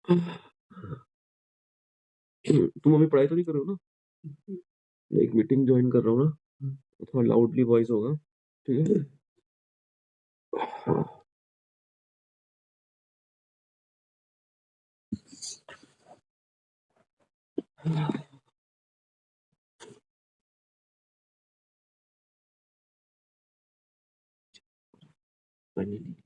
तुम अभी पढ़ाई तो नहीं कर रहे हो ना? एक मीटिंग ज्वाइन कर रहा हूँ ना, थोड़ा लाउडली वॉइस होगा, ठीक है? हाँ। Finally.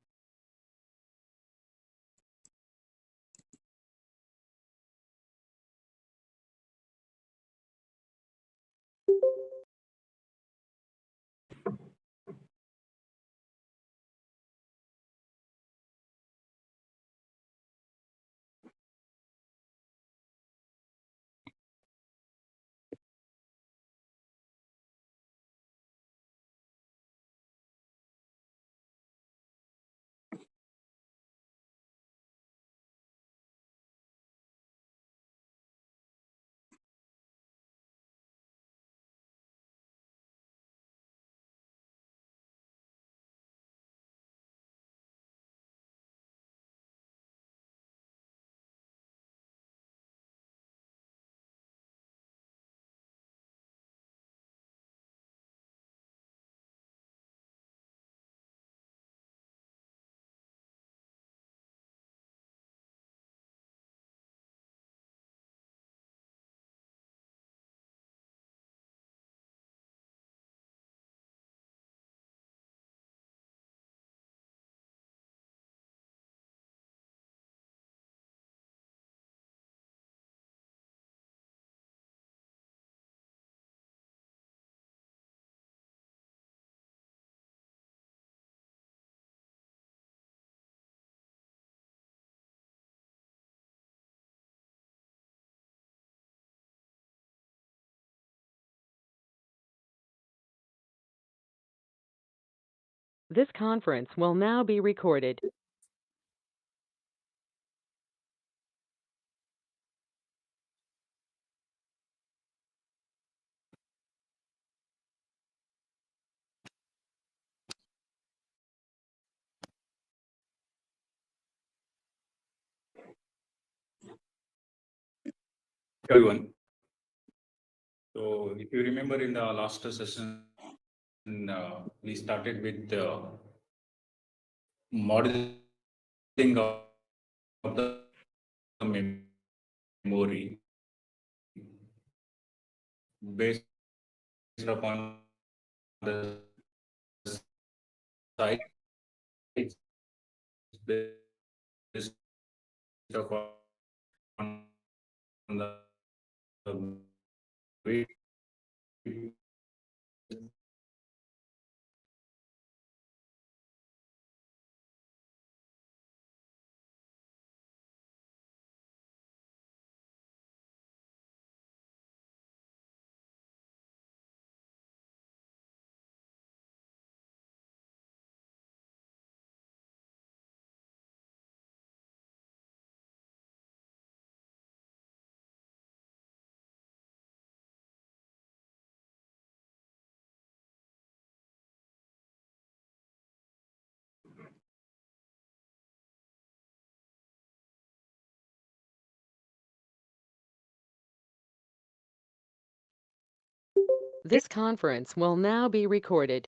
This conference will now be recorded. Everyone. So, if you remember in the last session, we started with modeling of the memory based upon the size, based upon the weight. This conference will now be recorded.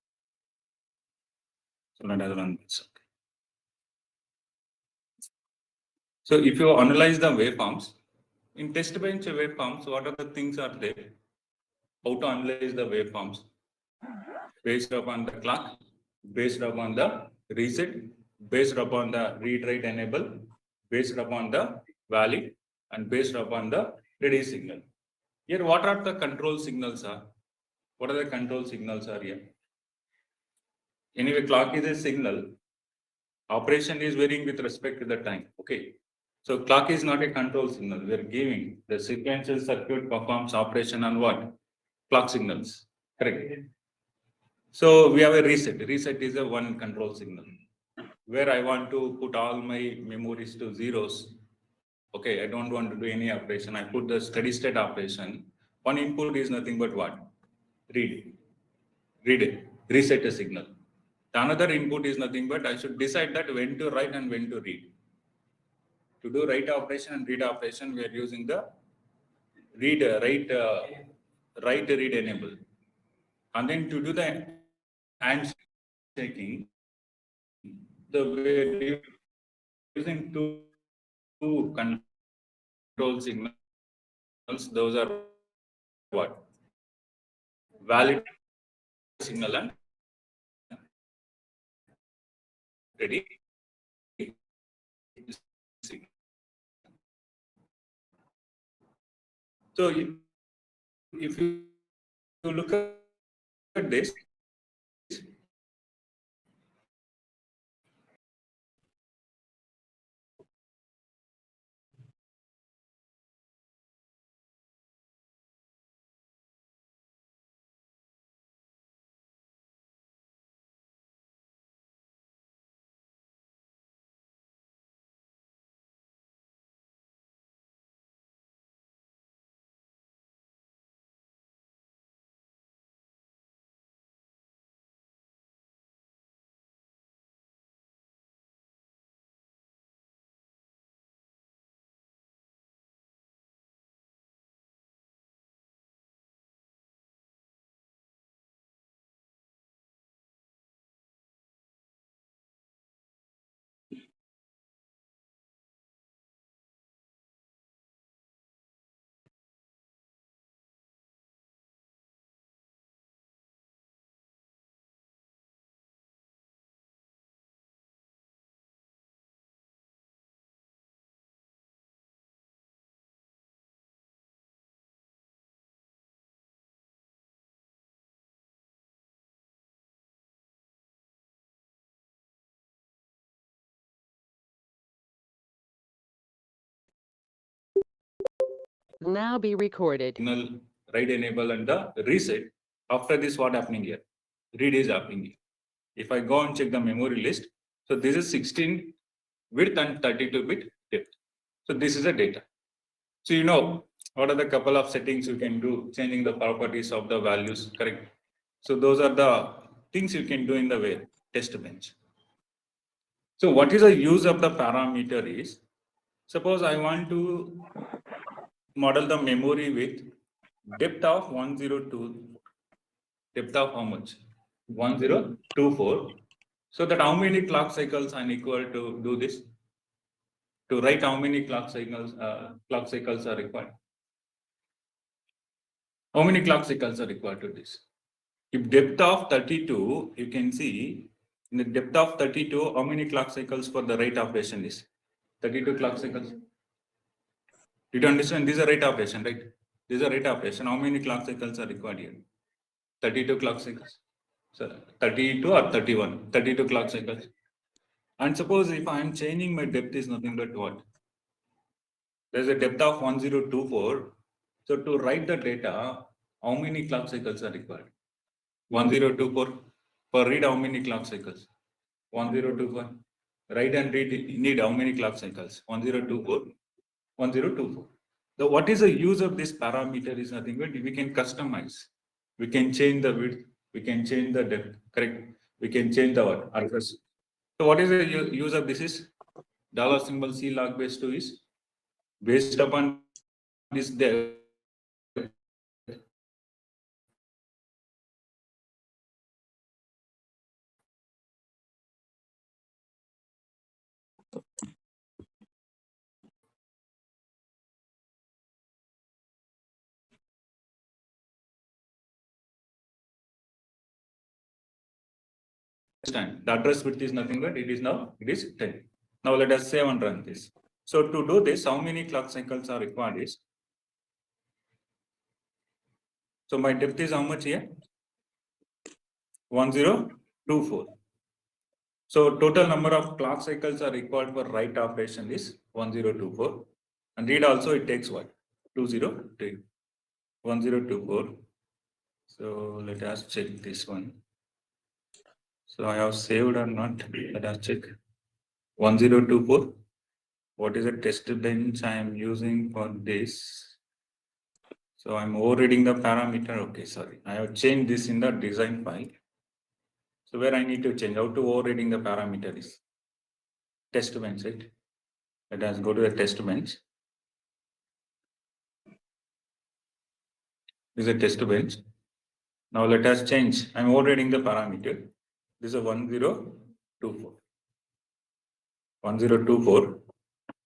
So, if you analyze the waveforms, in test bench waveforms, what are the things are there? How to analyze the waveforms? Based upon the clock, based upon the reset, based upon the read write enable, based upon the valid, and based upon the ready signal. Here, what are the control signals are? What are the control signals are here? Anyway, clock is a signal. Operation is varying with respect to the time. Okay. So clock is not a control signal. We are giving the sequential circuit performs operation on what? Clock signals. Correct. So we have a reset. Reset is a one control signal where I want to put all my memories to zeros. Okay, I don't want to do any operation. I put the steady state operation. One input is nothing but what? Read it, reset a signal. The another input is nothing but I should decide that when to write and when to read. To do write operation and read operation, we are using the write read enable. And then to do the handshaking, we're using two control signals. Those are what? Valid signal and ready signal. So if you look at this, Will now be recorded. signal write enable and the reset. After this, what happening here? Read is happening here. If I go and check the memory list, so this is 16 width and 32-bit depth. So this is the data. So you know what are the couple of settings you can do, changing the properties of the values, correct? So those are the things you can do in the way test bench. So what is the use of the parameter is, suppose I want to model the memory with depth of 102, depth of how much? 1024. So that how many clock cycles are equal to do this? To write how many clock cycles are required? How many clock cycles are required to this? If depth of 32, you can see in the depth of 32, how many clock cycles for the write operation is? 32 clock cycles. Did you understand? This is a write operation, right? This is a write operation. How many clock cycles are required here? 32 clock cycles. So 32 or 31? 32 clock cycles. And suppose if I am changing my depth is nothing but what? There's a depth of 1024. So to write the data, how many clock cycles are required? 1024. For read, how many clock cycles? 1024. Write and read need how many clock cycles? 1024. 1024. So what is the use of this parameter is nothing but we can customize. We can change the width, we can change the depth, correct? We can change the what? Address. So what is the use of this is? Dollar symbol C log base 2 is based upon this depth. Time. The address width is nothing but it is 10. Now let us save and run this. So to do this, how many clock cycles are required is, so my depth is how much here? 1024. So total number of clock cycles are required for write operation is 1024. And read also it takes what? 203. 1024. So let us check this one. So I have saved or not. Let us check. 1024. What is the test bench I am using for this? So I'm overriding the parameter. Okay, sorry. I have changed this in the design file. So where I need to change, how to overriding the parameter is test bench, right? Let us go to the test bench. This is a test bench. Now let us change. I'm overriding the parameter. This is a 1024. 1024.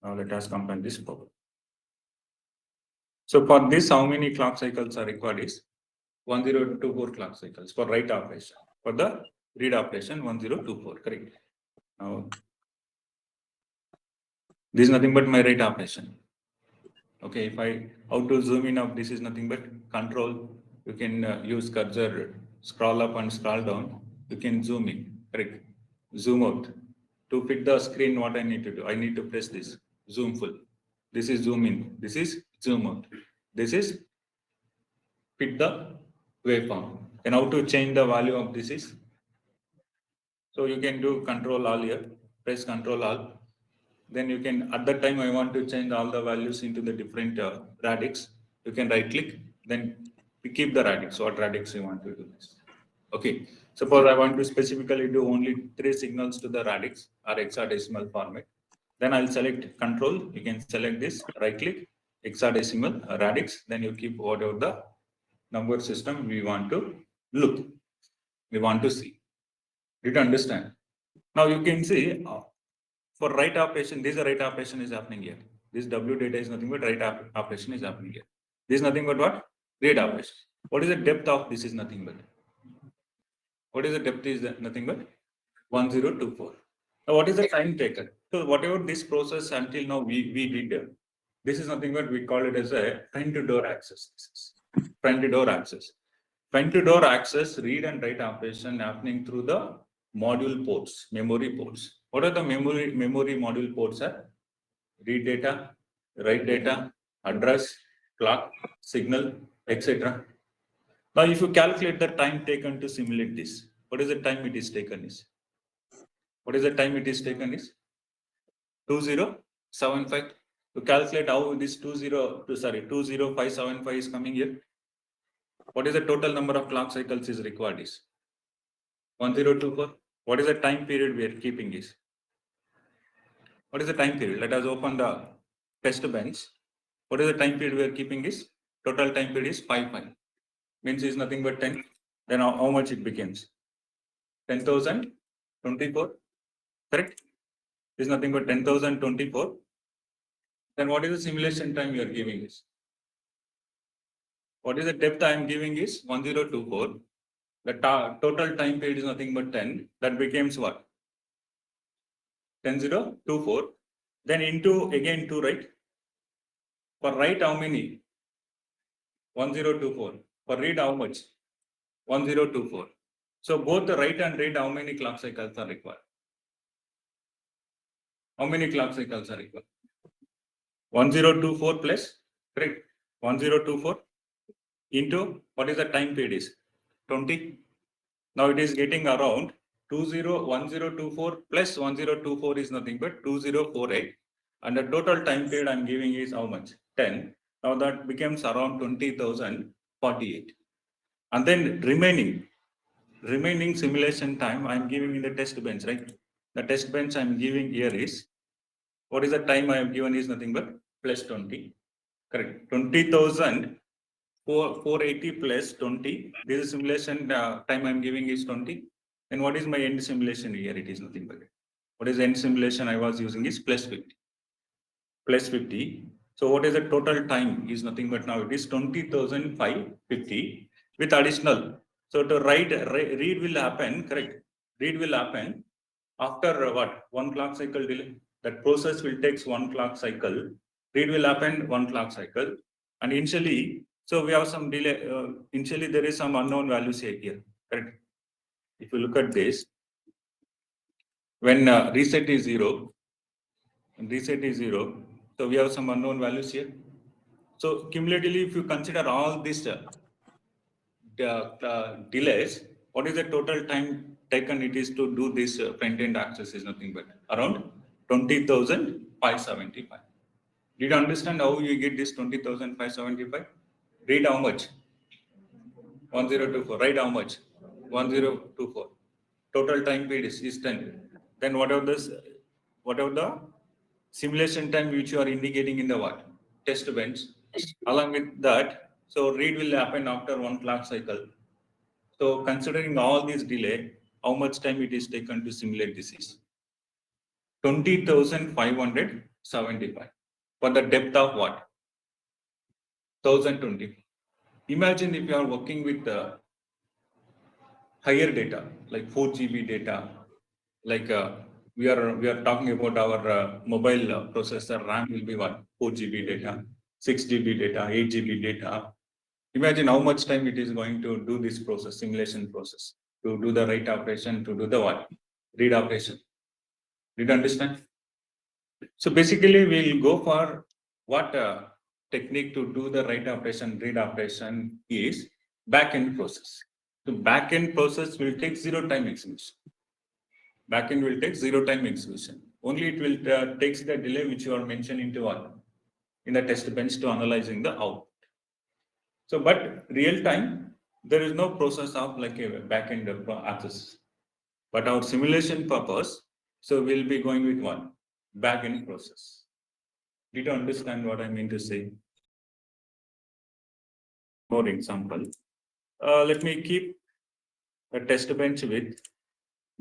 Now let us compare this power. So for this, how many clock cycles are required is 1024 clock cycles for write operation. For the read operation, 1024, correct. Now, this is nothing but my write operation. Okay, if I, how to zoom in up, this is nothing but control. You can use cursor, scroll up and scroll down. You can zoom in, correct. Zoom out. To fit the screen, what I need to do? I need to press this, zoom full. This is zoom in, this is zoom out. This is fit the waveform. And how to change the value of this is, so you can do control all here, press control all. Then you can, at that time I want to change all the values into the different radix. You can right click, then keep the radix, what radix you want to do this. Okay, suppose I want to specifically do only 3 signals to the radix or hexadecimal format. Then I'll select control, you can select this, right click, hexadecimal radix, then you keep whatever the number system we want to look, we want to see. Did you understand? Now you can see for write operation, this write operation is happening here. This W data is nothing but write operation is happening here. This is nothing but what? Read operation. What is the depth of this is nothing but? What is the depth is nothing but 1024. Now what is the time taken? So whatever this process until now we did, this is nothing but we call it as a front to door access. Front to door access. Front to door access, read and write operation happening through the module ports, memory ports. What are the memory module ports? Read data, write data, address, clock, signal, etc. Now, if you calculate the time taken to simulate this, what is the time it is taken is? What is the time it is taken is? 2075. To calculate how this 20575 is coming here. What is the total number of clock cycles is required is? 1024. What is the time period we are keeping is? What is the time period? Let us open the test bench. What is the time period we are keeping is? Total time period is 5. Means is nothing but 10. Then how much it becomes? 10,024. Correct? Is nothing but 10,024. Then what is the simulation time you are giving is? What is the depth I am giving is 1024. The total time period is nothing but 10. That becomes what? 10,024. Then into again 2, right? For write how many? 1024. For read how much? 1024. So both the write and read, how many clock cycles are required? How many clock cycles are required? 1024 plus, correct? 1024 into what is the time period is? 20. Now it is getting around 1024 plus 1024 is nothing but 2048. And the total time period I'm giving is how much? 10. Now that becomes around 20,048. And then remaining simulation time I'm giving in the test bench, right? The test bench I'm giving here is, what is the time I have given is nothing but plus 20, correct? 20,480 plus 20. This is simulation time I'm giving is 20. And what is my end simulation here? It is nothing but, what is the end simulation I was using is plus 50. Plus 50. So what is the total time is nothing but now it is 20,550 with additional. So to read will happen, correct? Read will happen after what? 1 clock cycle delay. That process will take 1 clock cycle. Read will happen 1 clock cycle. And initially, so we have some delay. Initially, there is some unknown values here, correct? If you look at this, when reset is 0, so we have some unknown values here. So cumulatively, if you consider all these delays, what is the total time taken it is to do this front-end access is nothing but around 20,575. Did you understand how you get this 20,575? Read how much? 1024. Write how much? 1024. Total time period is 10. Then whatever the simulation time which you are indicating in the what? Test bench. Along with that, so read will happen after 1 clock cycle. So considering all this delay, how much time it is taken to simulate this is? 20,575 for the depth of what? 1020. Imagine if you are working with higher data, like 4 GB data, like we are talking about our mobile processor RAM will be what? 4 GB data, 6 GB data, 8 GB data. Imagine how much time it is going to do this process, simulation process, to do the write operation, to do the what? Read operation. Did you understand? So basically, we'll go for what technique to do the write operation, read operation is back-end process. So back-end process will take zero time execution. Backend will take zero time execution. Only it will takes the delay which you are mentioning to what? In the test bench to analyzing the output. So, but real time, there is no process of like a backend access. But our simulation purpose, so we'll be going with what? Backend process. Did you understand what I mean to say? More example. Let me keep a test bench with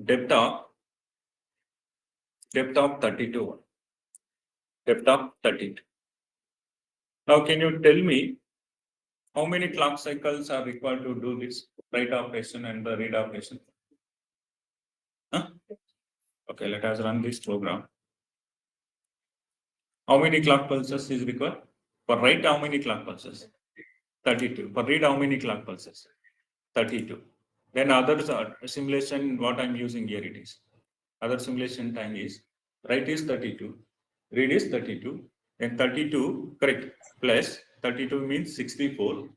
depth of 32. Depth of 32. Now, can you tell me how many clock cycles are required to do this write operation and the read operation? Huh? Okay, let us run this program. How many clock pulses is required? For write, how many clock pulses? 32. For read, how many clock pulses? 32. Then others are simulation, what I'm using here it is. Other simulation time is write is 32, read is 32, and 32, correct, plus 32 means 64.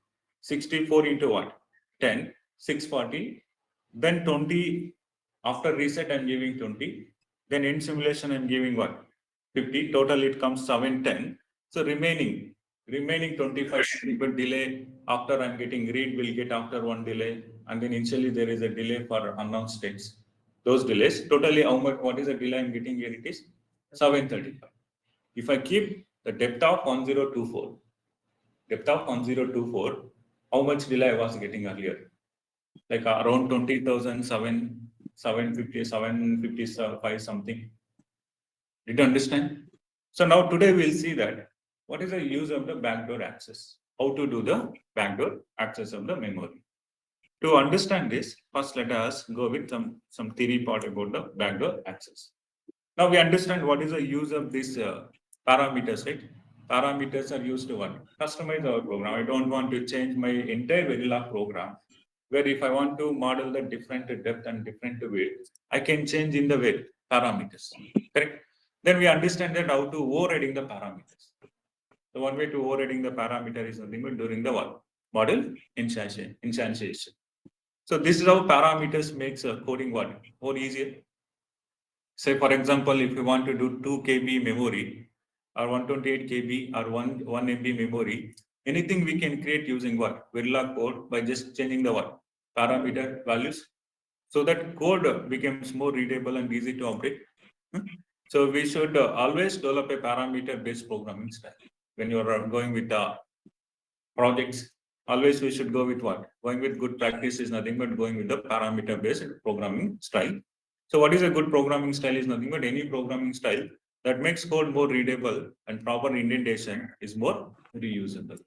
64 into what? 10, 640. Then 20, after reset, I'm giving 20. Then in simulation, I'm giving what? 50. Total, it comes 710. So remaining 25 but delay after I'm getting read will get after one delay. And then initially there is a delay for unknown states. Those delays, totally how much, what is the delay I'm getting here? It is 735. If I keep the depth of 1024, how much delay I was getting earlier? Like around 20,000, 750, 755 something. Did you understand? So now today we'll see that what is the use of the backdoor access? How to do the backdoor access of the memory. To understand this, first let us go with some theory part about the backdoor access. Now we understand what is the use of these parameters, right? Parameters are used to what? Customize our program. I don't want to change my entire Verilog program, where if I want to model the different depth and different width, I can change in the way parameters, correct? Then we understand that how to overriding the parameters. So one way to overriding the parameter is nothing but during the what? Model instantiation. So this is how parameters makes coding what? More easier. Say for example, if you want to do 2 KB memory or 128 KB or 1 MB memory, anything we can create using what? Verilog code by just changing the what? Parameter values. So that code becomes more readable and easy to operate. So we should always develop a parameter based programming style. When you are going with the projects, always we should go with what? Going with good practice is nothing but going with the parameter based programming style. So what is a good programming style is nothing but any programming style that makes code more readable and proper indentation is more reusable.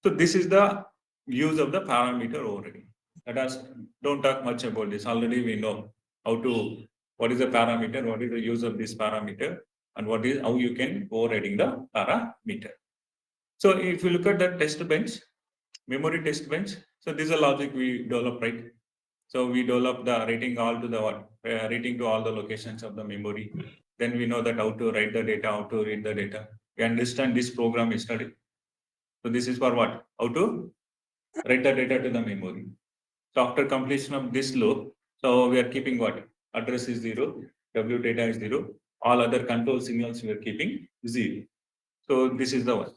So this is the use of the parameter overriding. Let us don't talk much about this. Already we know what is a parameter, what is the use of this parameter, and what is how you can overriding the parameter. So if you look at the test bench, memory test bench, so this is a logic we develop, right? So we develop the rating all to the what? Rating to all the locations of the memory. Then we know that how to write the data, how to read the data. We understand this program yesterday. So this is for what? How to write the data to the memory. So after completion of this loop, so we are keeping what? Address is 0, W data is 0, all other control signals we are keeping 0. So this is the one.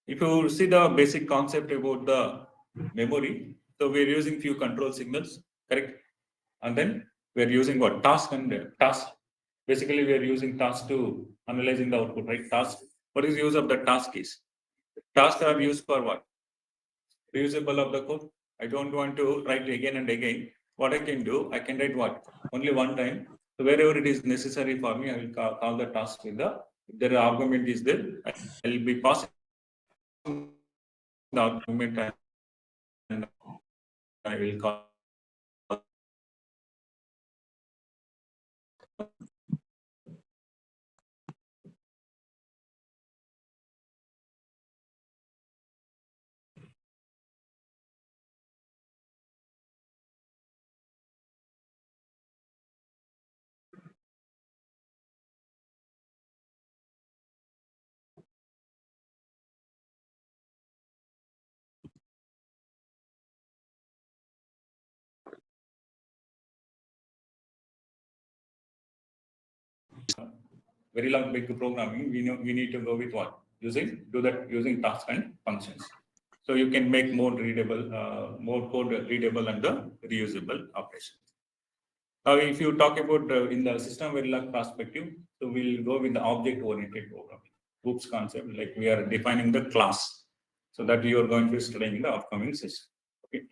If you see the basic concept about the memory, so we are using few control signals, correct? And then we are using what? Task and task. Basically, we are using task to analyzing the output, right? Task. What is use of the task is? Tasks are used for what? Reusable of the code. I don't want to write again and again. What I can do, I can write what? Only one time. So wherever it is necessary for me, I will call the task with the, if the argument is there, I will be passing the argument and I will call very long big programming. We need to go with what? Do that using tasks and functions. So you can make more readable, more code readable and the reusable operations. Now, if you talk about in the system Verilog perspective, so we'll go with the object-oriented programming. Oops concept, like we are defining the class, so that you are going to study in the upcoming session. Okay.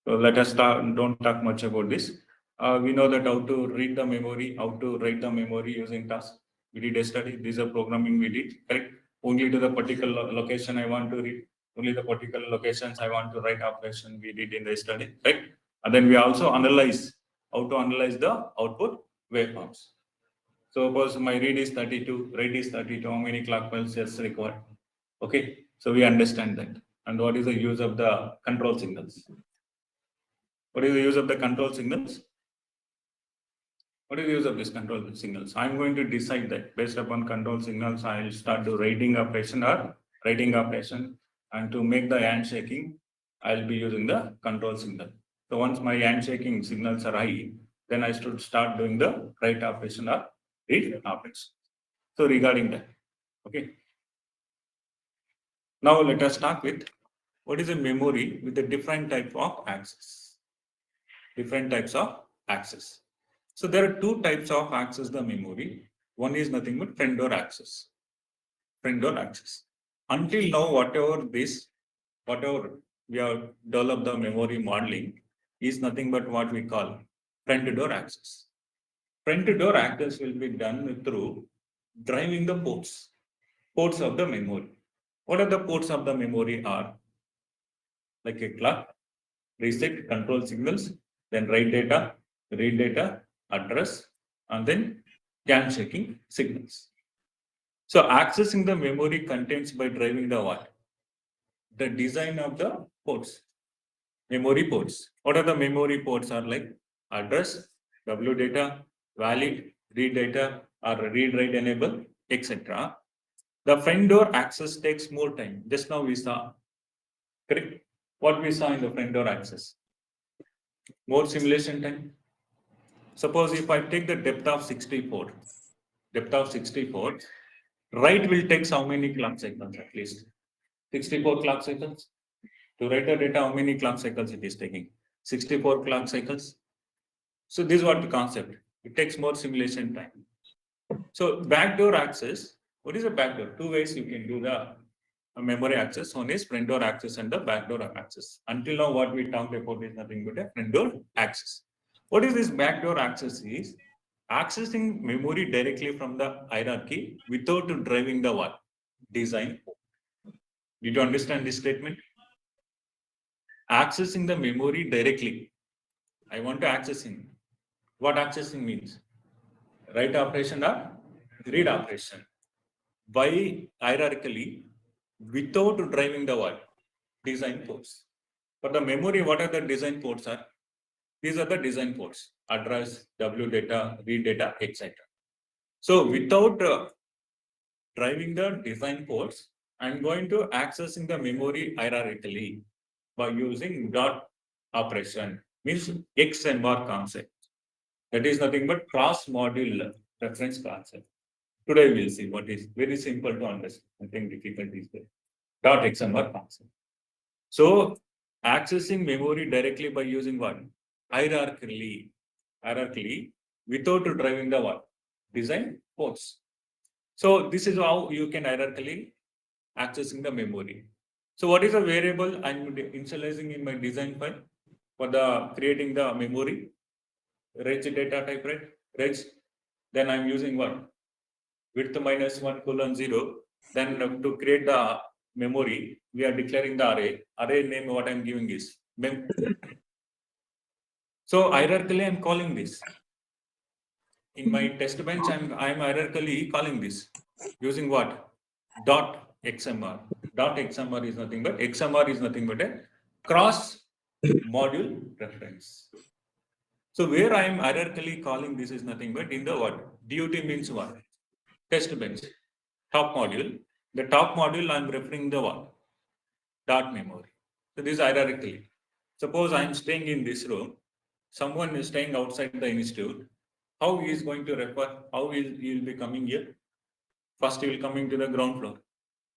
So let us start. Don't talk much about this. We know that how to read the memory, how to write the memory using tasks. We did a study. These are programming we did. Correct. Only to the particular location I want to read. Only the particular locations I want to write operation we did in the study. Right. And then we also analyze how to analyze the output waveforms. So suppose my read is 32, write is 32. How many clock pulses required? Okay. So we understand that. And what is the use of the control signals? What is the use of the control signals? What is the use of these control signals? I'm going to decide that based upon control signals, I'll start to writing operation or writing operation. And to make the handshaking, I'll be using the control signal. So once my handshaking signals are high, then I should start doing the write operation or read operation. So regarding that, okay. Now let us start with what is a memory with the different type of access. Different types of access. So there are two types of access the memory. One is nothing but friend door access. Friend door access. Until now, whatever we have developed the memory modeling is nothing but what we call friend door access. Friend door access will be done through driving the ports of the memory. What are the ports of the memory are? Like a clock, reset, control signals, then write data, read data, address, and then can checking signals. So accessing the memory contents by driving the what? The design of the ports, memory ports. What are the memory ports are like? Address, W data, valid, read data, or read write enable, etc. The friend door access takes more time. Just now we saw, correct? What we saw in the friend door access? More simulation time. Suppose if I take the depth of 64, write will take how many clock cycles at least? 64 clock cycles. To write the data, how many clock cycles it is taking? 64 clock cycles. So this is what the concept. It takes more simulation time. So backdoor access, what is a backdoor? Two ways you can do the memory access. One is front door access and the backdoor access. Until now, what we talked about is nothing but a front door access. What is this backdoor access is? Accessing memory directly from the hierarchy without driving the what? Design. Did you understand this statement? Accessing the memory directly. I want to accessing. What accessing means? Write operation or read operation. By hierarchically without driving the what? Design ports. For the memory, what are the design ports are? These are the design ports. Address, W data, read data, etc. So without driving the design ports, I'm going to accessing the memory hierarchically by using dot operation, means X and bar concept. That is nothing but cross module reference concept. Today we'll see what is very simple to understand. I think difficult is there. Dot X and bar concept. So accessing memory directly by using what? Hierarchically, without driving the what? design ports. So this is how you can hierarchically accessing the memory. So what is a variable I'm initializing in my design file for the creating the memory? Reg data type, right? Reg. Then I'm using what? Width -1:0. Then to create the memory, we are declaring the array. Array name what I'm giving is mem. So hierarchically I'm calling this. In my test bench, I'm hierarchically calling this using what? Dot XMR. Dot XMR is nothing but XMR is nothing but a cross module reference. So where I am hierarchically calling this is nothing but in the what? DUT means what? Test bench. Top module. The top module I'm referring the what? Dot memory. So this is hierarchically. Suppose I'm staying in this room, someone is staying outside the institute. How he is going to refer? How he will be coming here? First he will coming to the ground floor.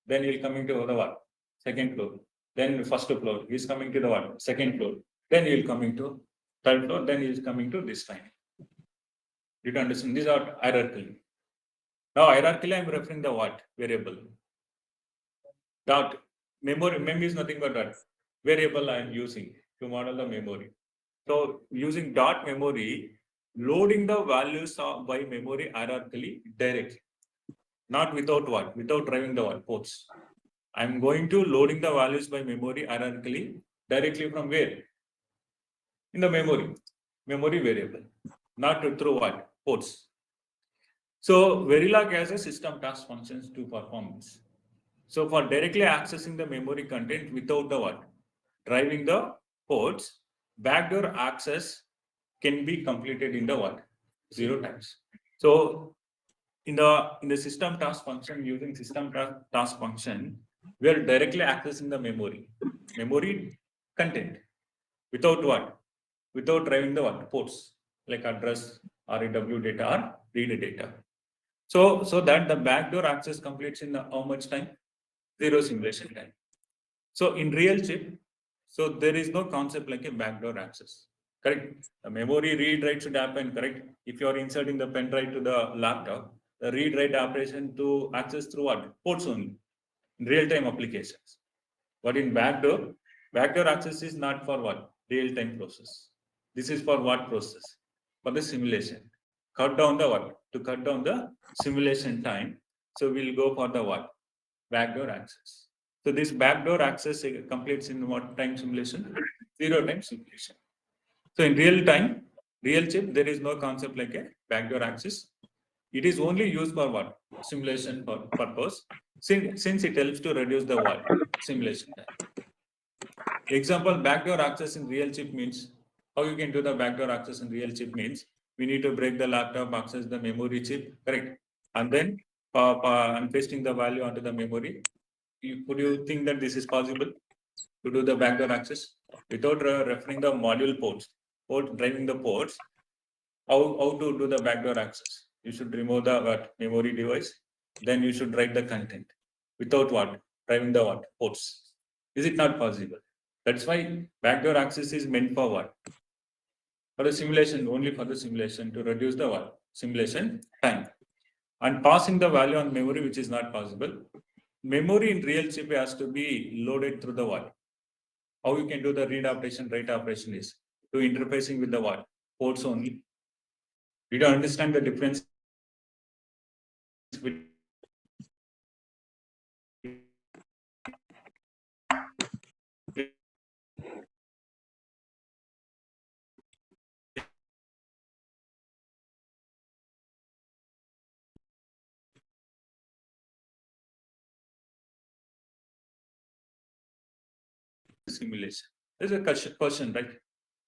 Then he will coming to the what? Second floor. Then first floor. He is coming to the what? Second floor. Then he will coming to third floor. Then he is coming to this time. You understand? These are hierarchically. Now hierarchically I'm referring the what? Variable. Dot memory. Mem is nothing but that variable I am using to model the memory. So using dot memory, loading the values by memory hierarchically directly, not without what? Without driving the what? Ports. I'm going to loading the values by memory hierarchically directly from where? In the memory variable, not through what? Ports. So Verilog has a system task functions to perform this. So for directly accessing the memory content without the what? Driving the ports, backdoor access can be completed in the what? 0 times. So in the system task function, using system task function, we are directly accessing the memory content without what? Without driving the what? Ports like address, RAW data or read data. So that the backdoor access completes in how much time? 0 simulation time. So in real chip, so there is no concept like a backdoor access. Correct. The memory read write should happen. Correct. If you are inserting the pen drive to the laptop, the read write operation to access through what? Ports only. In real time applications. But in backdoor access is not for what? Real time process. This is for what process? For the simulation. Cut down the what? To cut down the simulation time. So we'll go for the what? Backdoor access. So this backdoor access completes in what time simulation? 0 time simulation. So in real time, real chip, there is no concept like a backdoor access. It is only used for what? Simulation purpose, since it helps to reduce the what? Simulation time. Example, backdoor access in real chip means, how you can do the backdoor access in real chip means, we need to break the laptop, access the memory chip, correct? And then and pasting the value onto the memory. Could you think that this is possible to do the backdoor access without referring the module ports, driving the ports? How to do the backdoor access? You should remove the memory device, then you should write the content without what? Driving the what? Ports. Is it not possible? That's why backdoor access is meant for what? For the simulation, only for the simulation to reduce the what? Simulation time. And passing the value on memory, which is not possible. Memory in real chip has to be loaded through the what? How you can do the read operation, write operation is to interfacing with the what? Ports only. We don't understand the difference between simulation. There's a question, right?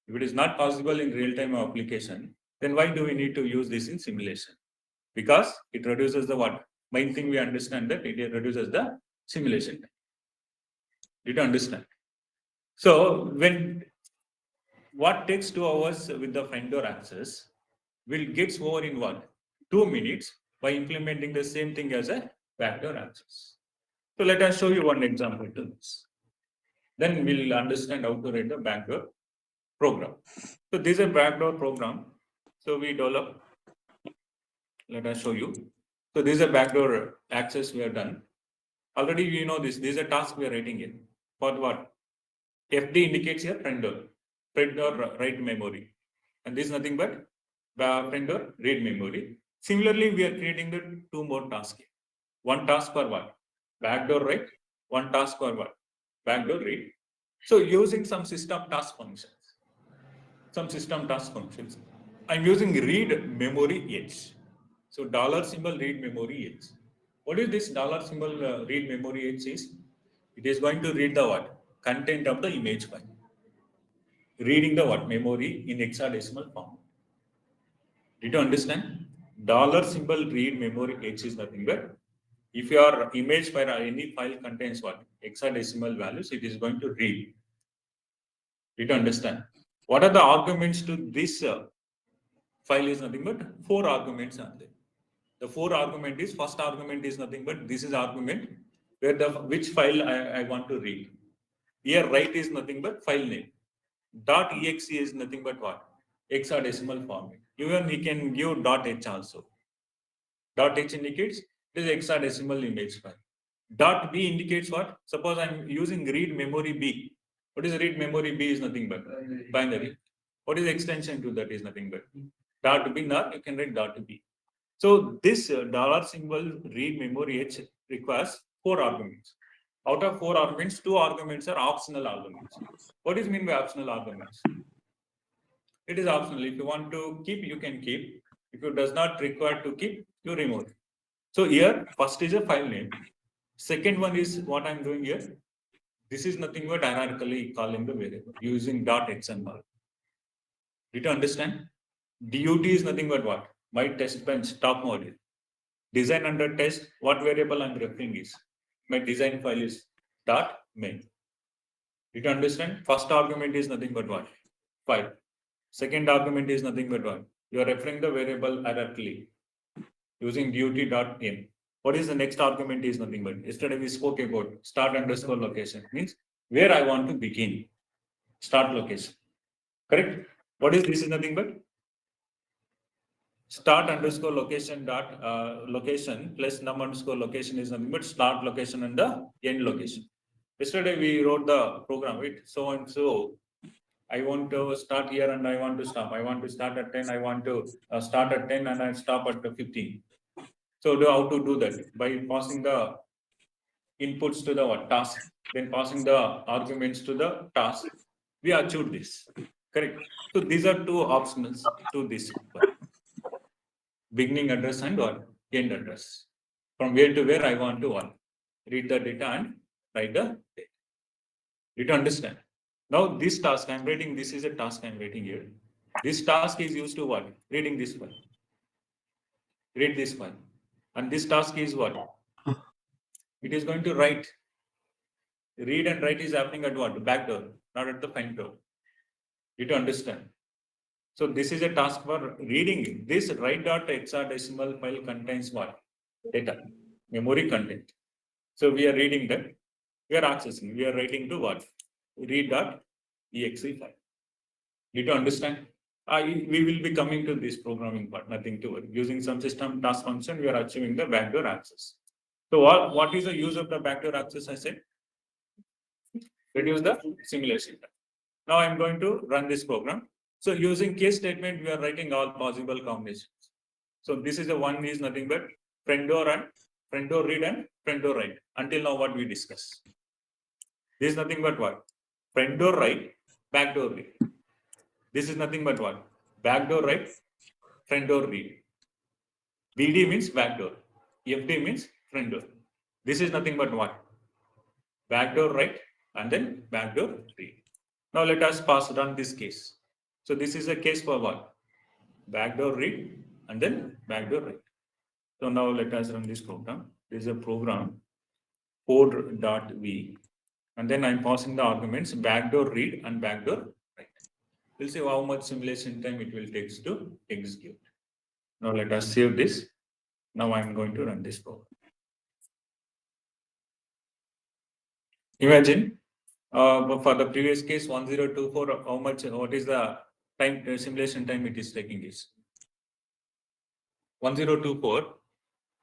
If it is not possible in real-time application, then why do we need to use this in simulation? Because it reduces the what? Main thing we understand that it reduces the simulation time. Did you understand? So when what takes 2 hours with the front door access will gets over in what? 2 minutes by implementing the same thing as a backdoor access. So let us show you one example to this. Then we'll understand how to write the backdoor program. So this is a backdoor program. So we develop Let us show you. So this is a backdoor access we have done. Already you know this. This is a task we are writing in. For what? FD indicates here friend or write memory. And this is nothing but friend or read memory. Similarly, we are creating the two more tasks. One task for what? Backdoor write. One task for what? Backdoor read. So using some system task functions. I'm using read memory edge. So dollar symbol read memory edge. What is this dollar symbol read memory edge is? It is going to read the what? Content of the image file. Reading the what? Memory in hexadecimal form. Did you understand? Dollar symbol read memory edge is nothing but if your image file or any file contains what? Hexadecimal values, it is going to read. Did you understand? What are the arguments to this file is nothing but 4 arguments are there. The 4 argument is first argument is nothing but this is argument where the which file I want to read. Here write is nothing but file name. .exe is nothing but what? Hexadecimal format. Even we can give .h also. .h indicates it is hexadecimal image file. .b indicates what? Suppose I'm using read memory B. What is read memory B is nothing but binary. What is extension to that is nothing but .b not you can write .b. So this dollar symbol read memory H requires 4 arguments. Out of 4 arguments, 2 arguments are optional arguments. What is mean by optional arguments? It is optional. If you want to keep, you can keep. If it does not require to keep, you remove. So here, first is a file name. Second one is what I'm doing here. This is nothing but hierarchically calling the variable using .xml. Did you understand? DUT is nothing but what? My test bench top module. Design under test, what variable I'm referring is. My design file is .main. Did you understand? First argument is nothing but what? File. Second argument is nothing but what? You are referring the variable hierarchically using duty.m. What is the next argument is nothing but yesterday we spoke about start underscore location means where I want to begin. Start location. Correct? What is this is nothing but start underscore location location plus num underscore location is nothing but start location and the end location. Yesterday we wrote the program, right? So and so I want to start here and I want to stop. I want to start at 10. I want to start at 10 and I stop at 15. So how to do that? By passing the inputs to the task, then passing the arguments to the task. We achieved this. Correct. So these are 2 options to this one. Beginning address and what? End address. From where to where I want to what? Read the data and write the data. Did you understand? Now this task I'm writing, this is a task I'm writing here. This task is used to what? Reading this one. Read this one. And this task is what? It is going to write. Read and write is happening at what? Back door, not at the front door. Did you understand? So this is a task for reading. This write.hexadecimal file contains what? Data, memory content. So we are reading that. We are accessing. We are writing to what? Read.exe file. Did you understand? We will be coming to this programming part, nothing to worry. Using some system task function, we are achieving the backdoor access. So what is the use of the backdoor access? I said, reduce the simulation time. Now I'm going to run this program. So using case statement, we are writing all possible combinations. So this is the one is nothing but friend door read and friend door write. Until now, what we discuss. This is nothing but what? Friend door write, backdoor read. This is nothing but what? Backdoor write, friend door read. BD means backdoor. FD means friend door. This is nothing but what? Backdoor write and then backdoor read. Now let us run this case. So this is a case for what? Backdoor read and then backdoor write. So now let us run this program. This is a program code.v and then I'm passing the arguments backdoor read and backdoor write. We'll see how much simulation time it will take to execute. Now let us save this. Now I'm going to run this program. Imagine for the previous case 1024, how much, what is the time simulation time it is taking is 1024,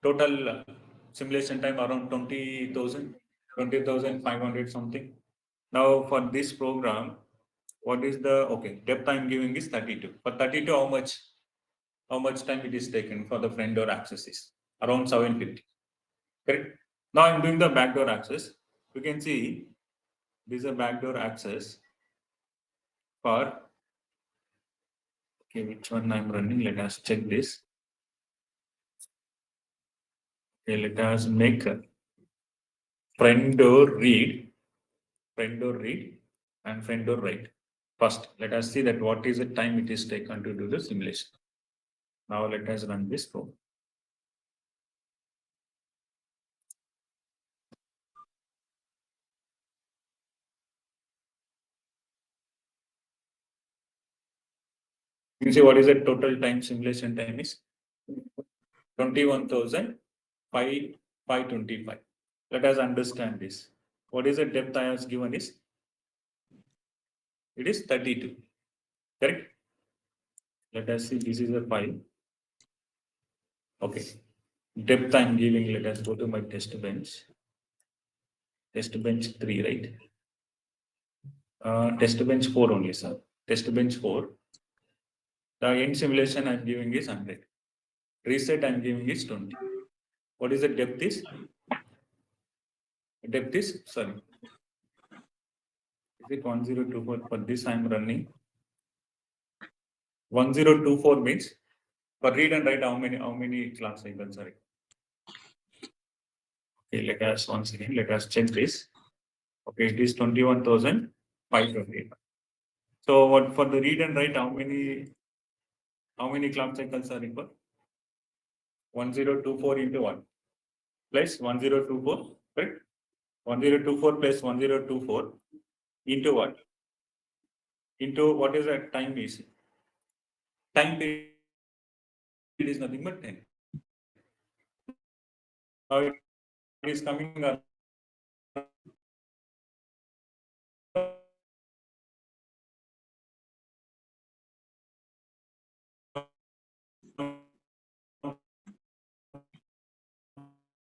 total simulation time around 20,000, 20,500 something. Now for this program, what is the, okay, depth I'm giving is 32. For 32, how much time it is taken for the front door access is? Around 750, correct? Now I'm doing the backdoor access. You can see this is a backdoor access for, okay, which one I'm running? Let us check this. Okay, let us make a front door read, and front door write. First, let us see that what is the time it is taken to do the simulation. Now let us run this program. You see what is the total time simulation time is? 21,525. Let us understand this. What is the depth I have given is? It is 32, correct? Let us see, this is a file. Okay. Depth I'm giving, let us go to my test bench. Test bench 3, right? Test bench 4 only, sir. Test bench 4. The end simulation I'm giving is 100. Reset I'm giving is 20. What is the depth is? Depth is, sorry. Is it 1024? For this I'm running. 1024 means for read and write how many clock cycles are it? Okay, let us once again, let us check this. Okay, it is 21,520. So what for the read and write, how many clock cycles are equal? 1024 into 1 plus 1024, right? 1024 plus 1024 into what? Into what is that time is? Time period is nothing but 10. Now it is coming around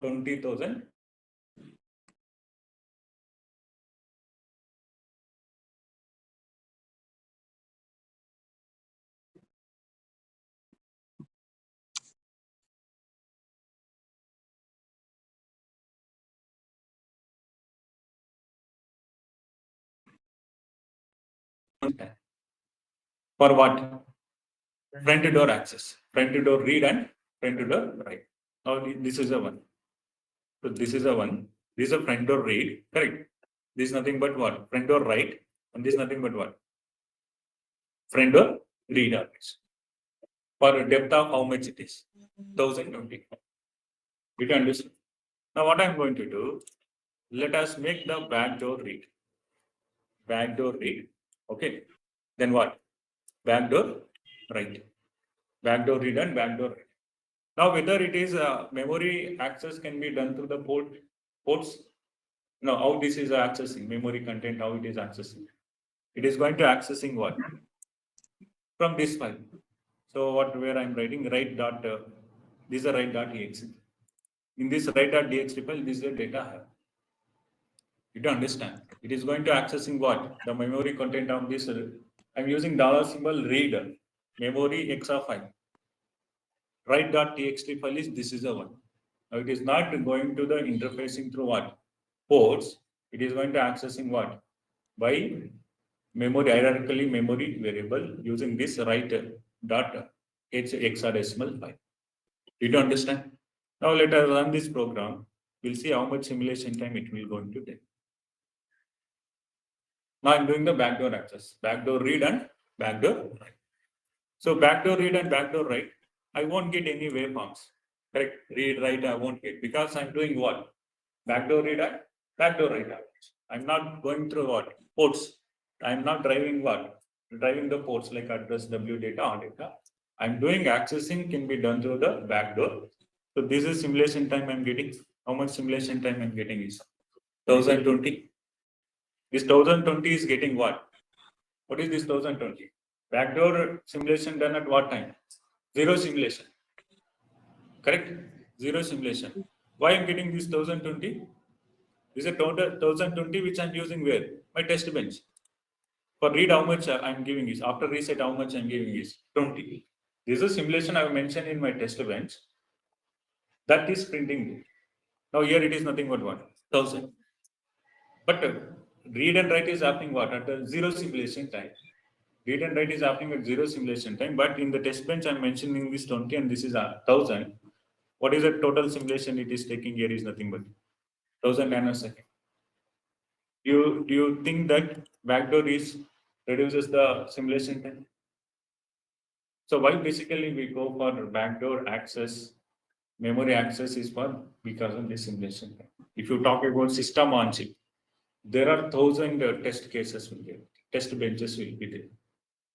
20,000. For what? Front door access, front door read and front door write. Now this is a one. So this is a one. This is a front door read, correct? This is nothing but what? Front door write, and this is nothing but what? Front door read access. For depth of how much it is? 1020. Did you understand? Now what I'm going to do? Let us make the backdoor read. Backdoor read. Okay. Then what? Backdoor write. Backdoor read and backdoor write. Now, whether it is memory access can be done through the ports. No, how this is accessing memory content, how it is accessing. It is going to accessing what? From this file. So what where I'm writing write dot, this is a write dot exe. In this write dot exe file, this is the data I have. You don't understand. It is going to accessing what? The memory content of this. I'm using dollar symbol read memory exa file. Write.txt file is this is the one. Now it is not going to the interfacing through what? Ports. It is going to accessing what? By memory, hierarchically memory variable using this write dot hexadecimal file. Did you understand? Now let us run this program. We'll see how much simulation time it will going to take. Now I'm doing the backdoor access, backdoor read and backdoor write. So backdoor read and backdoor write, I won't get any waveforms. Correct? Read, write, I won't get because I'm doing what? Backdoor read and backdoor write. I'm not going through what? Ports. I'm not driving what? Driving the ports like address, W data, on data. I'm doing accessing can be done through the backdoor. So this is simulation time I'm getting. How much simulation time I'm getting is 1020. This 1020 is getting what? What is this 1020? Backdoor simulation done at what time? Zero simulation. correct? Zero simulation. Why I'm getting this 1020? This is a total 1020 which I'm using where? My test bench. For read how much I'm giving is, after reset how much I'm giving is 20. This is a simulation I have mentioned in my test bench. That is printing. Now here it is nothing but what? 1000. But read and write is happening what? At a zero simulation time. Read and write is happening at zero simulation time. But in the test bench, I'm mentioning this 20 and this is 1000. What is the total simulation it is taking here is nothing but 1000 nanosecond. Do you think that backdoor is reduces the simulation time? So why basically we go for backdoor access, memory access is for because of the simulation time. If you talk about system on chip, there are 1,000 test cases will be, test benches will be there.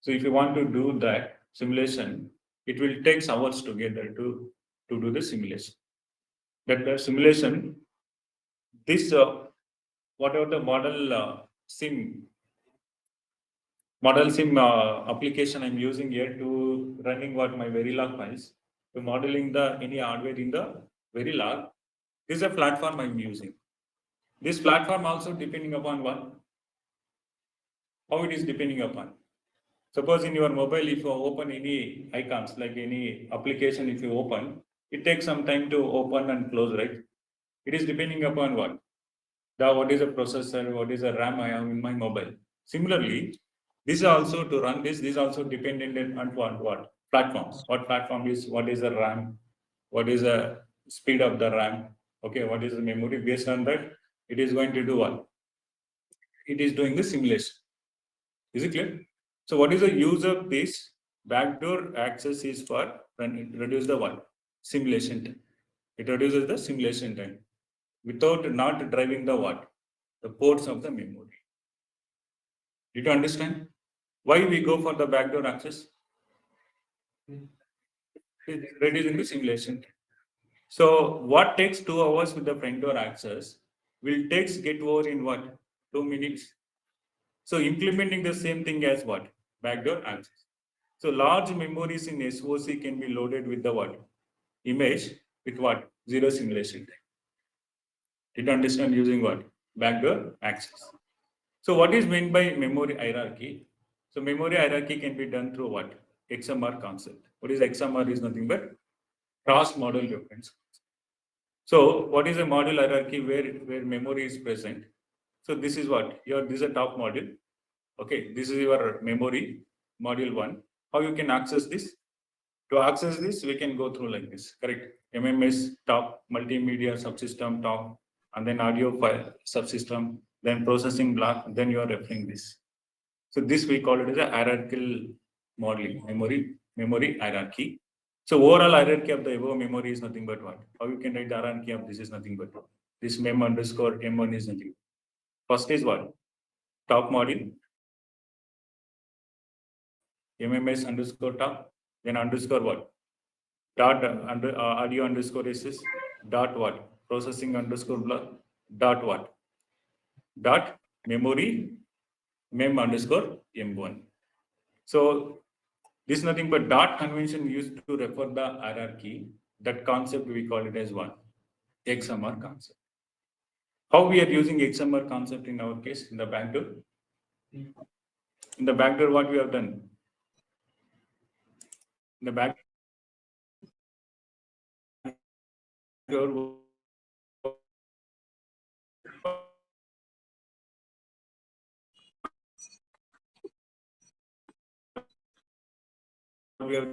So if you want to do that simulation, it will take hours together to do the simulation. That the simulation, this whatever the model sim application I'm using here to running what my Verilog files to modeling the any hardware in the Verilog. This is a platform I'm using. This platform also depending upon what, how it is depending upon. Suppose in your mobile, if you open any icons, like any application, if you open, it takes some time to open and close, right? It is depending upon what? What is the processor, what is the RAM I have in my mobile. Similarly, this also to run this is also dependent on what? Platforms. What platform is, what is the RAM, what is the speed of the RAM, okay, what is the memory. Based on that, it is going to do what? It is doing the simulation. Is it clear? So what is the use of this? Backdoor access is for when it reduces the what? Simulation time. It reduces the simulation time without not driving the what? The ports of the memory. Did you understand? Why we go for the backdoor access? Reducing the simulation time. So what takes 2 hours with the front door access will takes get over in what? 2 minutes. So implementing the same thing as what? Backdoor access. So large memories in SOC can be loaded with the what? Image with what? Zero simulation time. Did you understand using what? Backdoor access. So what is meant by memory hierarchy? So memory hierarchy can be done through what? XMR concept. What is XMR is nothing but cross model reference. So what is a model hierarchy where memory is present? So this is what? This is a top module. Okay, this is your memory module 1. How you can access this? To access this, we can go through like this, correct? MMS top, multimedia subsystem top, and then audio file subsystem, then processing block, then you are referring this. So this we call it as a hierarchical modeling, memory hierarchy. So overall hierarchy of the above memory is nothing but what? How you can write the hierarchy of this is nothing but what? This mem underscore M1 is nothing. First is what? Top module, MMS underscore top, then underscore what? Dot audio underscore SS, dot what? Processing underscore block, dot what? Dot memory mem underscore M1. So this is nothing but dot convention used to refer the hierarchy. That concept we call it as what? XMR concept. How we are using XMR concept in our case in the backdoor? In the backdoor, what we have done? In the backdoor, we have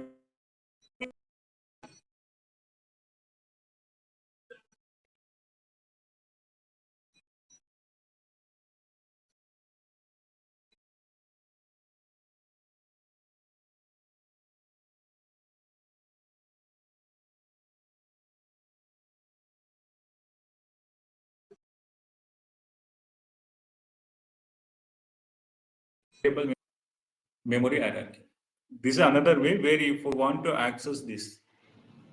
table memory hierarchy. This is another way where if you want to access this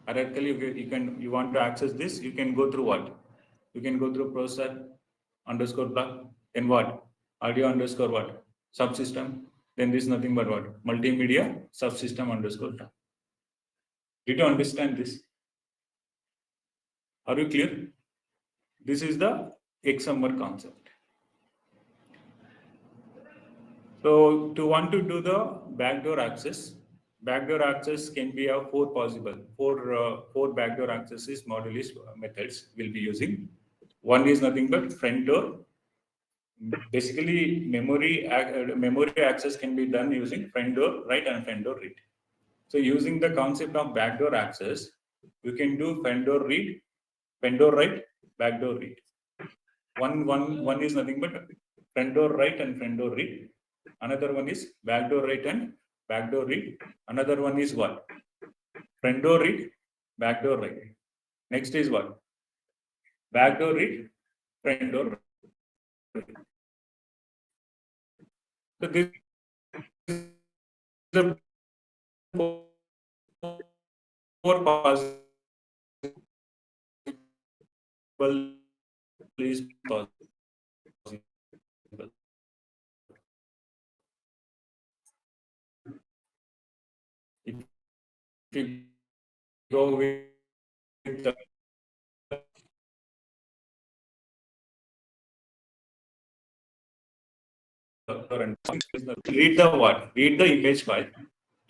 hierarchically, you want to access this, you can go through what? You can go through processor underscore block, then what? Audio underscore what? Subsystem. Then this is nothing but what? Multimedia subsystem underscore block. Did you understand this? Are you clear? This is the XMR concept. So to want to do the backdoor access can be a four possible, four backdoor accesses modulus methods will be using. One is nothing but front door. Basically, memory access can be done using front door write and front door read. So using the concept of backdoor access, you can do front door read, front door write, backdoor read. One is nothing but front door write and front door read. Another one is backdoor write and backdoor read. Another one is what? Front door read, backdoor write. Next is what? Backdoor read, front door write. So this is the four possible is possible. If you go with the read the what? Read the image file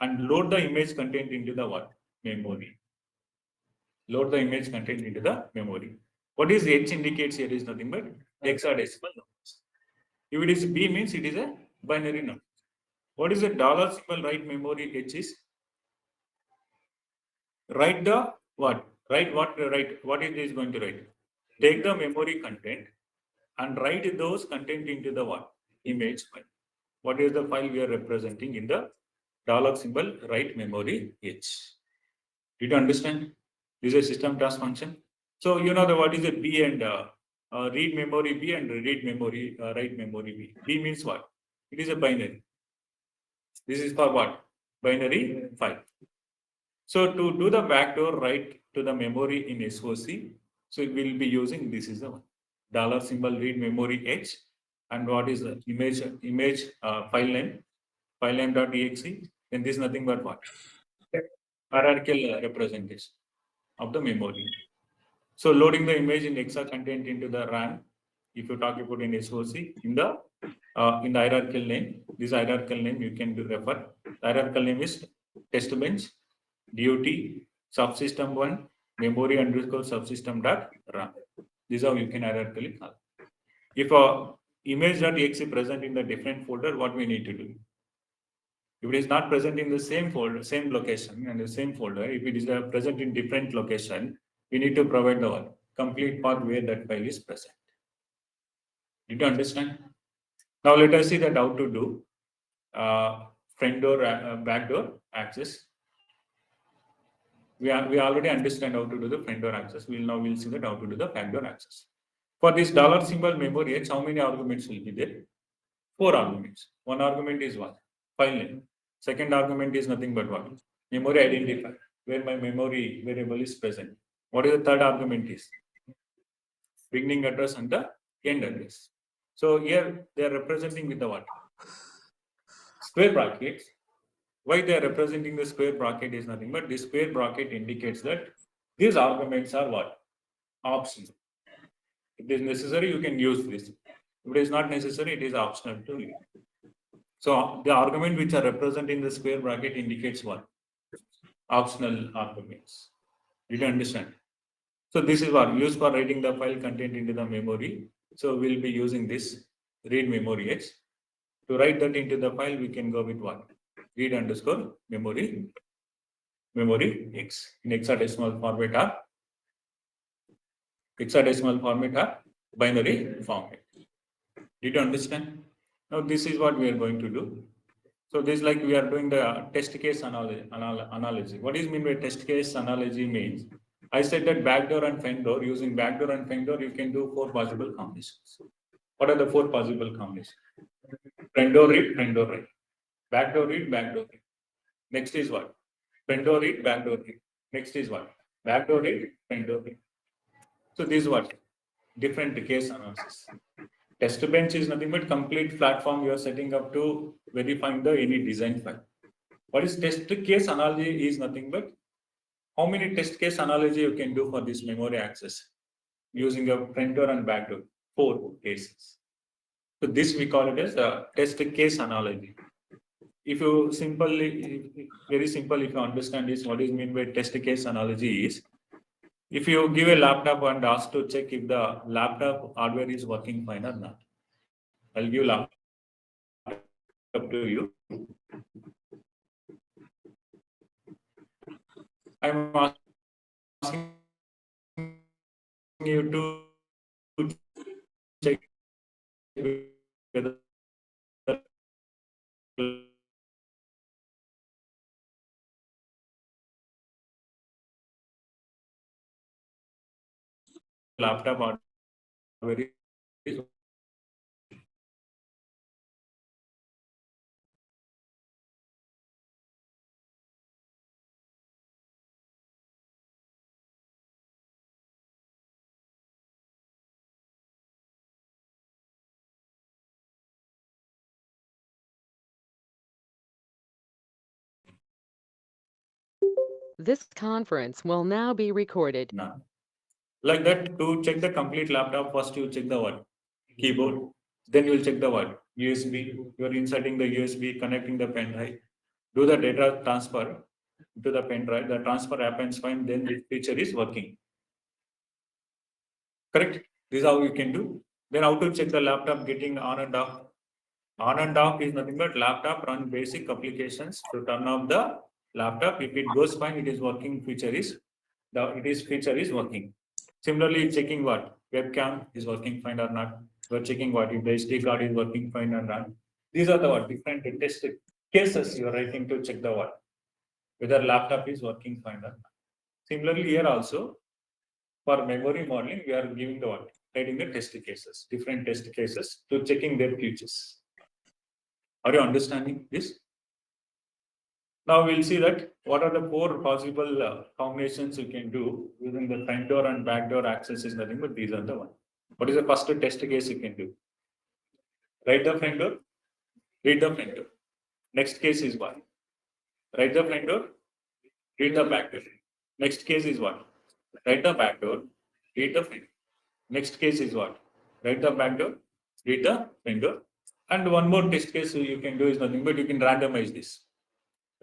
and load the image content into the what? Memory. Load the image content into the memory. What is H indicates here is nothing but hexadecimal numbers. If it is B means it is a binary number. What is a dollar symbol write memory H is? Write the what? Write what it is going to write? Take the memory content and write those content into the what? Image file. What is the file we are representing in the dollar symbol write memory H? Did you understand? This is a system task function. So you know the what is a B and read memory B and read memory write memory B. B means what? It is a binary. This is for what? Binary file. So to do the backdoor write to the memory in SOC, so it will be using this is the one. Dollar symbol read memory H and what is the image file name.exe, then this is nothing but what? Hierarchical representation of the memory. So loading the image in hexa content into the RAM, if you talk about in SOC, in the hierarchical name, this hierarchical name you can refer. The hierarchical name is test bench, DOT, subsystem one, memory underscore subsystem dot RAM. This is how you can hierarchically call. If a image.exe present in the different folder, what we need to do? If it is not present in the same folder, same location and the same folder, if it is present in different location, we need to provide the one complete path where that file is present. Did you understand? Now let us see that how to do front door, backdoor access. We already understand how to do the front door access. We'll see that how to do the backdoor access. For this dollar symbol memory H, how many arguments will be there? 4 arguments. One argument is what? File name. Second argument is nothing but what? Memory identifier, where my memory variable is present. What is the third argument is? Beginning address and the end address. So here they are representing with the what? Square brackets. Why they are representing the square bracket is nothing but this square bracket indicates that these arguments are what? Optional. If it is necessary, you can use this. If it is not necessary, it is optional to use. So the argument which are represented in the square bracket indicates what? Optional arguments. Did you understand? So this is what used for writing the file content into the memory. So we'll be using this read memory H. To write that into the file, we can go with what? Read underscore memory X in hexadecimal format or binary format. Did you understand? Now this is what we are going to do. So this is like we are doing the test case analogy. What is mean by test case analogy means? I said that backdoor and front door, using backdoor and front door, you can do 4 possible combinations. What are the 4 possible combinations? Front door read, front door write. Backdoor read, backdoor read. Next is what? Front door read, backdoor read. Next is what? Backdoor read, front door read. So this is what? Different case analysis. Test bench is nothing but complete platform you are setting up to verifying the any design file. What is test case analogy is nothing but How many test case analogy you can do for this memory access using a front door and back door? 4 cases. So this we call it as the test case analogy. If you very simple, if you understand this, what is mean by test case analogy is, if you give a laptop and ask to check if the laptop hardware is working fine or not, I'll give laptop to you. I'm asking you to check whether laptop hardware is This conference will now be recorded. not. Like that, to check the complete laptop, first you check the what? Keyboard. Then you will check the what? USB. You are inserting the USB, connecting the pen drive. Do the data transfer to the pen drive. The transfer happens fine. Then the feature is working. Correct? This is how you can do. Then how to check the laptop getting on and off? On and off is nothing but laptop run basic applications to turn off the laptop. If it goes fine, it is working. Feature is working. Similarly, checking what webcam is working fine or not. You're checking what if the SD card is working fine or not. These are the what different test cases you are writing to check the what whether laptop is working fine or not. Similarly, here also for memory modeling, we are giving the what writing the test cases, different test cases to checking their features. Are you understanding this? Now we'll see that what are the 4 possible combinations you can do using the front door and back door access is nothing but these are the one. What is the first test case you can do? Write the front door, read the front door. Next case is what? Write the front door, read the back door. Next case is what? Write the back door, read the front. Next case is what? Write the back door, read the front door. And one more test case you can do is nothing but you can randomize this.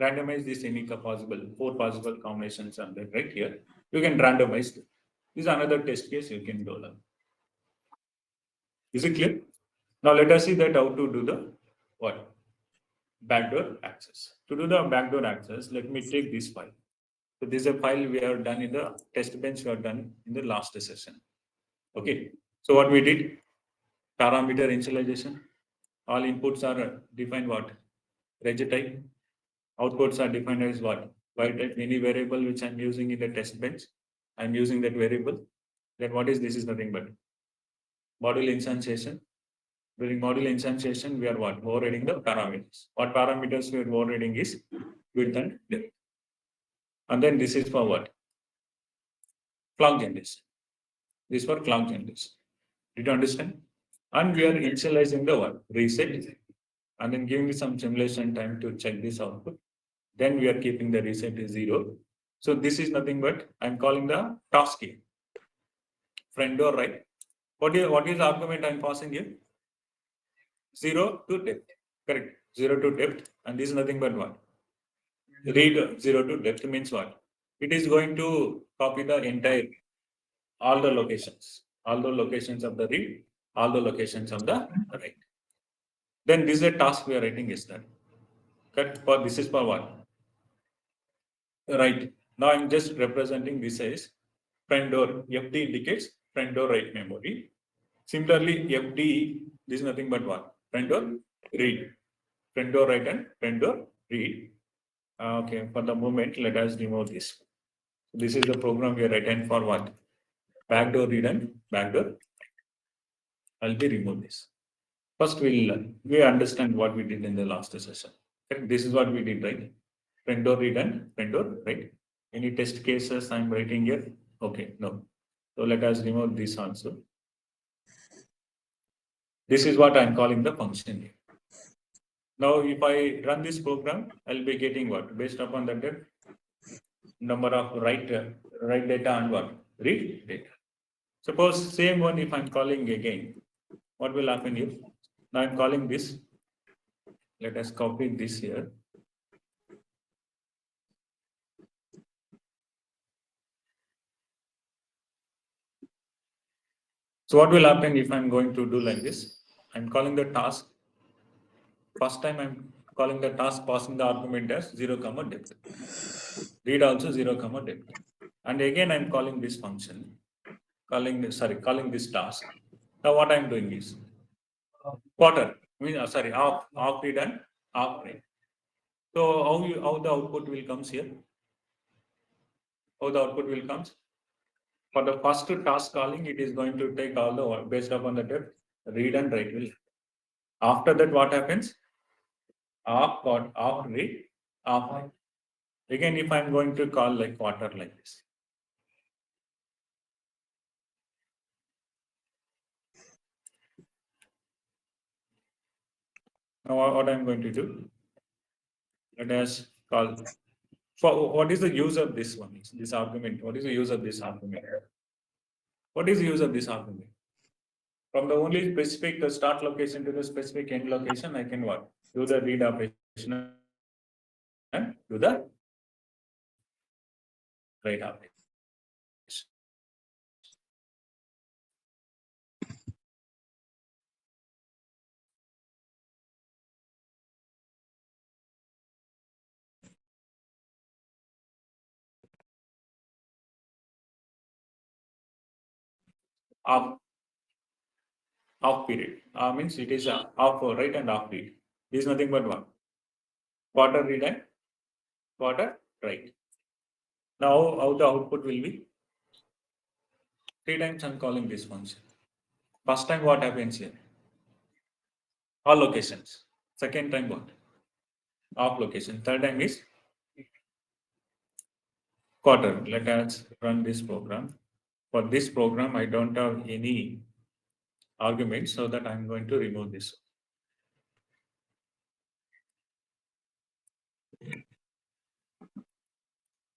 Randomize this any possible 4 possible combinations and then right here you can randomize it. This is another test case you can do. Is it clear? Now let us see that how to do the what backdoor access. To do the backdoor access, let me take this file. So this is a file we have done in the test bench we have done in the last session. Okay. So what we did, parameter initialization. All inputs are defined what? Reg type. Outputs are defined as what? By type. Any variable which I'm using in the test bench, I'm using that variable. Then what is this is nothing but module instantiation. During module instantiation, we are what? Overriding the parameters. What parameters we are overriding is width and depth. And then this is for what? Clock generation. This for clock generation. Did you understand? And we are initializing the what? Reset. And then giving some simulation time to check this output. Then we are keeping the reset is 0. So this is nothing but I'm calling the task key. Front door, right? What is the argument I'm passing here? 0 to depth. Correct. 0 to depth. And this is nothing but what? Read 0 to depth means what? It is going to copy the entire, all the locations of the read, all the locations of the write. Then this is a task we are writing is that. Correct. For this is for what? Right. Now I'm just representing this as front door. FD indicates front door write memory. Similarly, FD, this is nothing but what? Front door read. Front door write and front door read. Okay, for the moment, let us remove this. This is the program we are written for what? Backdoor read and backdoor. I'll be remove this. First, we understand what we did in the last session. Okay, this is what we did, right? Front door read and front door write. Any test cases I'm writing here? Okay, no. So let us remove this also. This is what I'm calling the function here. Now, if I run this program, I'll be getting what? Based upon that, number of write data and what? Read data. Suppose same one if I'm calling again, what will happen if now I'm calling this? Let us copy this here. So what will happen if I'm going to do like this? I'm calling the task. First time I'm calling the task passing the argument as 0, depth. Read also 0, depth. And again I'm calling this function, calling this task. Now what I'm doing is quarter, off read and off read. So how the output will comes here? How the output will comes? For the first task calling, it is going to take all the based upon the depth, read and write will. After that, what happens? Off read, off write. Again, if I'm going to call like quarter like this. Now what I'm going to do? Let us call. For what is the use of this one? This argument. What is the use of this argument? What is the use of this argument? From the only specific the start location to the specific end location, I can what? Do the read operation and do the write operation. Off period. Means it is off right and off read. Is nothing but one. Quarter read and quarter write. Now how the output will be? 3 times I'm calling this function. First time what happens here? All locations. Second time what? Off location. Third time is quarter. Let us run this program. For this program, I don't have any arguments, so that I'm going to remove this.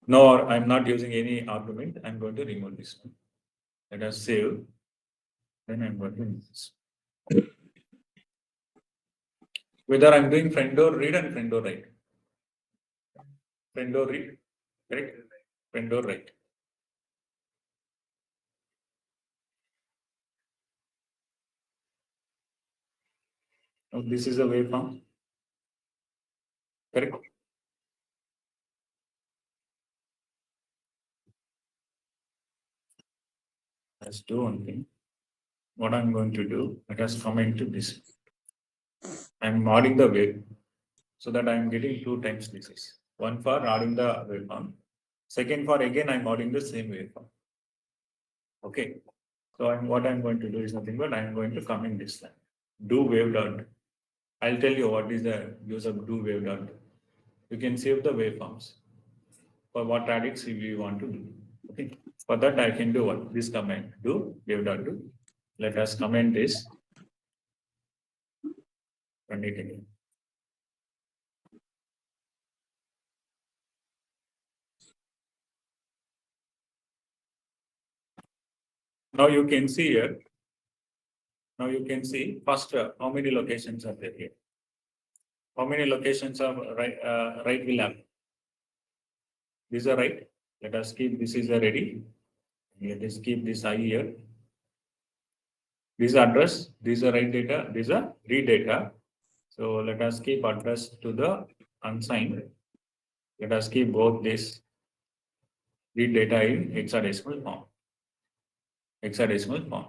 No, I'm not using any argument. I'm going to remove this one. Let us save. Then I'm going to remove this. Whether I'm doing friend door read and friend door write. Friend door read, correct? Friend door write. Now this is a waveform, correct? Let's do one thing. What I'm going to do, let us come into this. I'm modding the wave so that I'm getting 2 times this is. One for adding the waveform. Second for again I'm modding the same waveform. Okay. So what I'm going to do is nothing but I'm going to come in this line. Do wave dot. I'll tell you what is the use of do wave dot. You can save the waveforms for what radix we want to do. Okay. For that I can do what? This command do wave dot do. Let us comment this. Run it again. Now you can see here. Now you can see first how many locations are there here. How many locations of right will have? These are right. Let us keep this is a ready. Let us keep this I here. This address, these are write data, these are read data. So let us keep address to the unsigned. Let us keep both this read data in hexadecimal form. Hexadecimal form.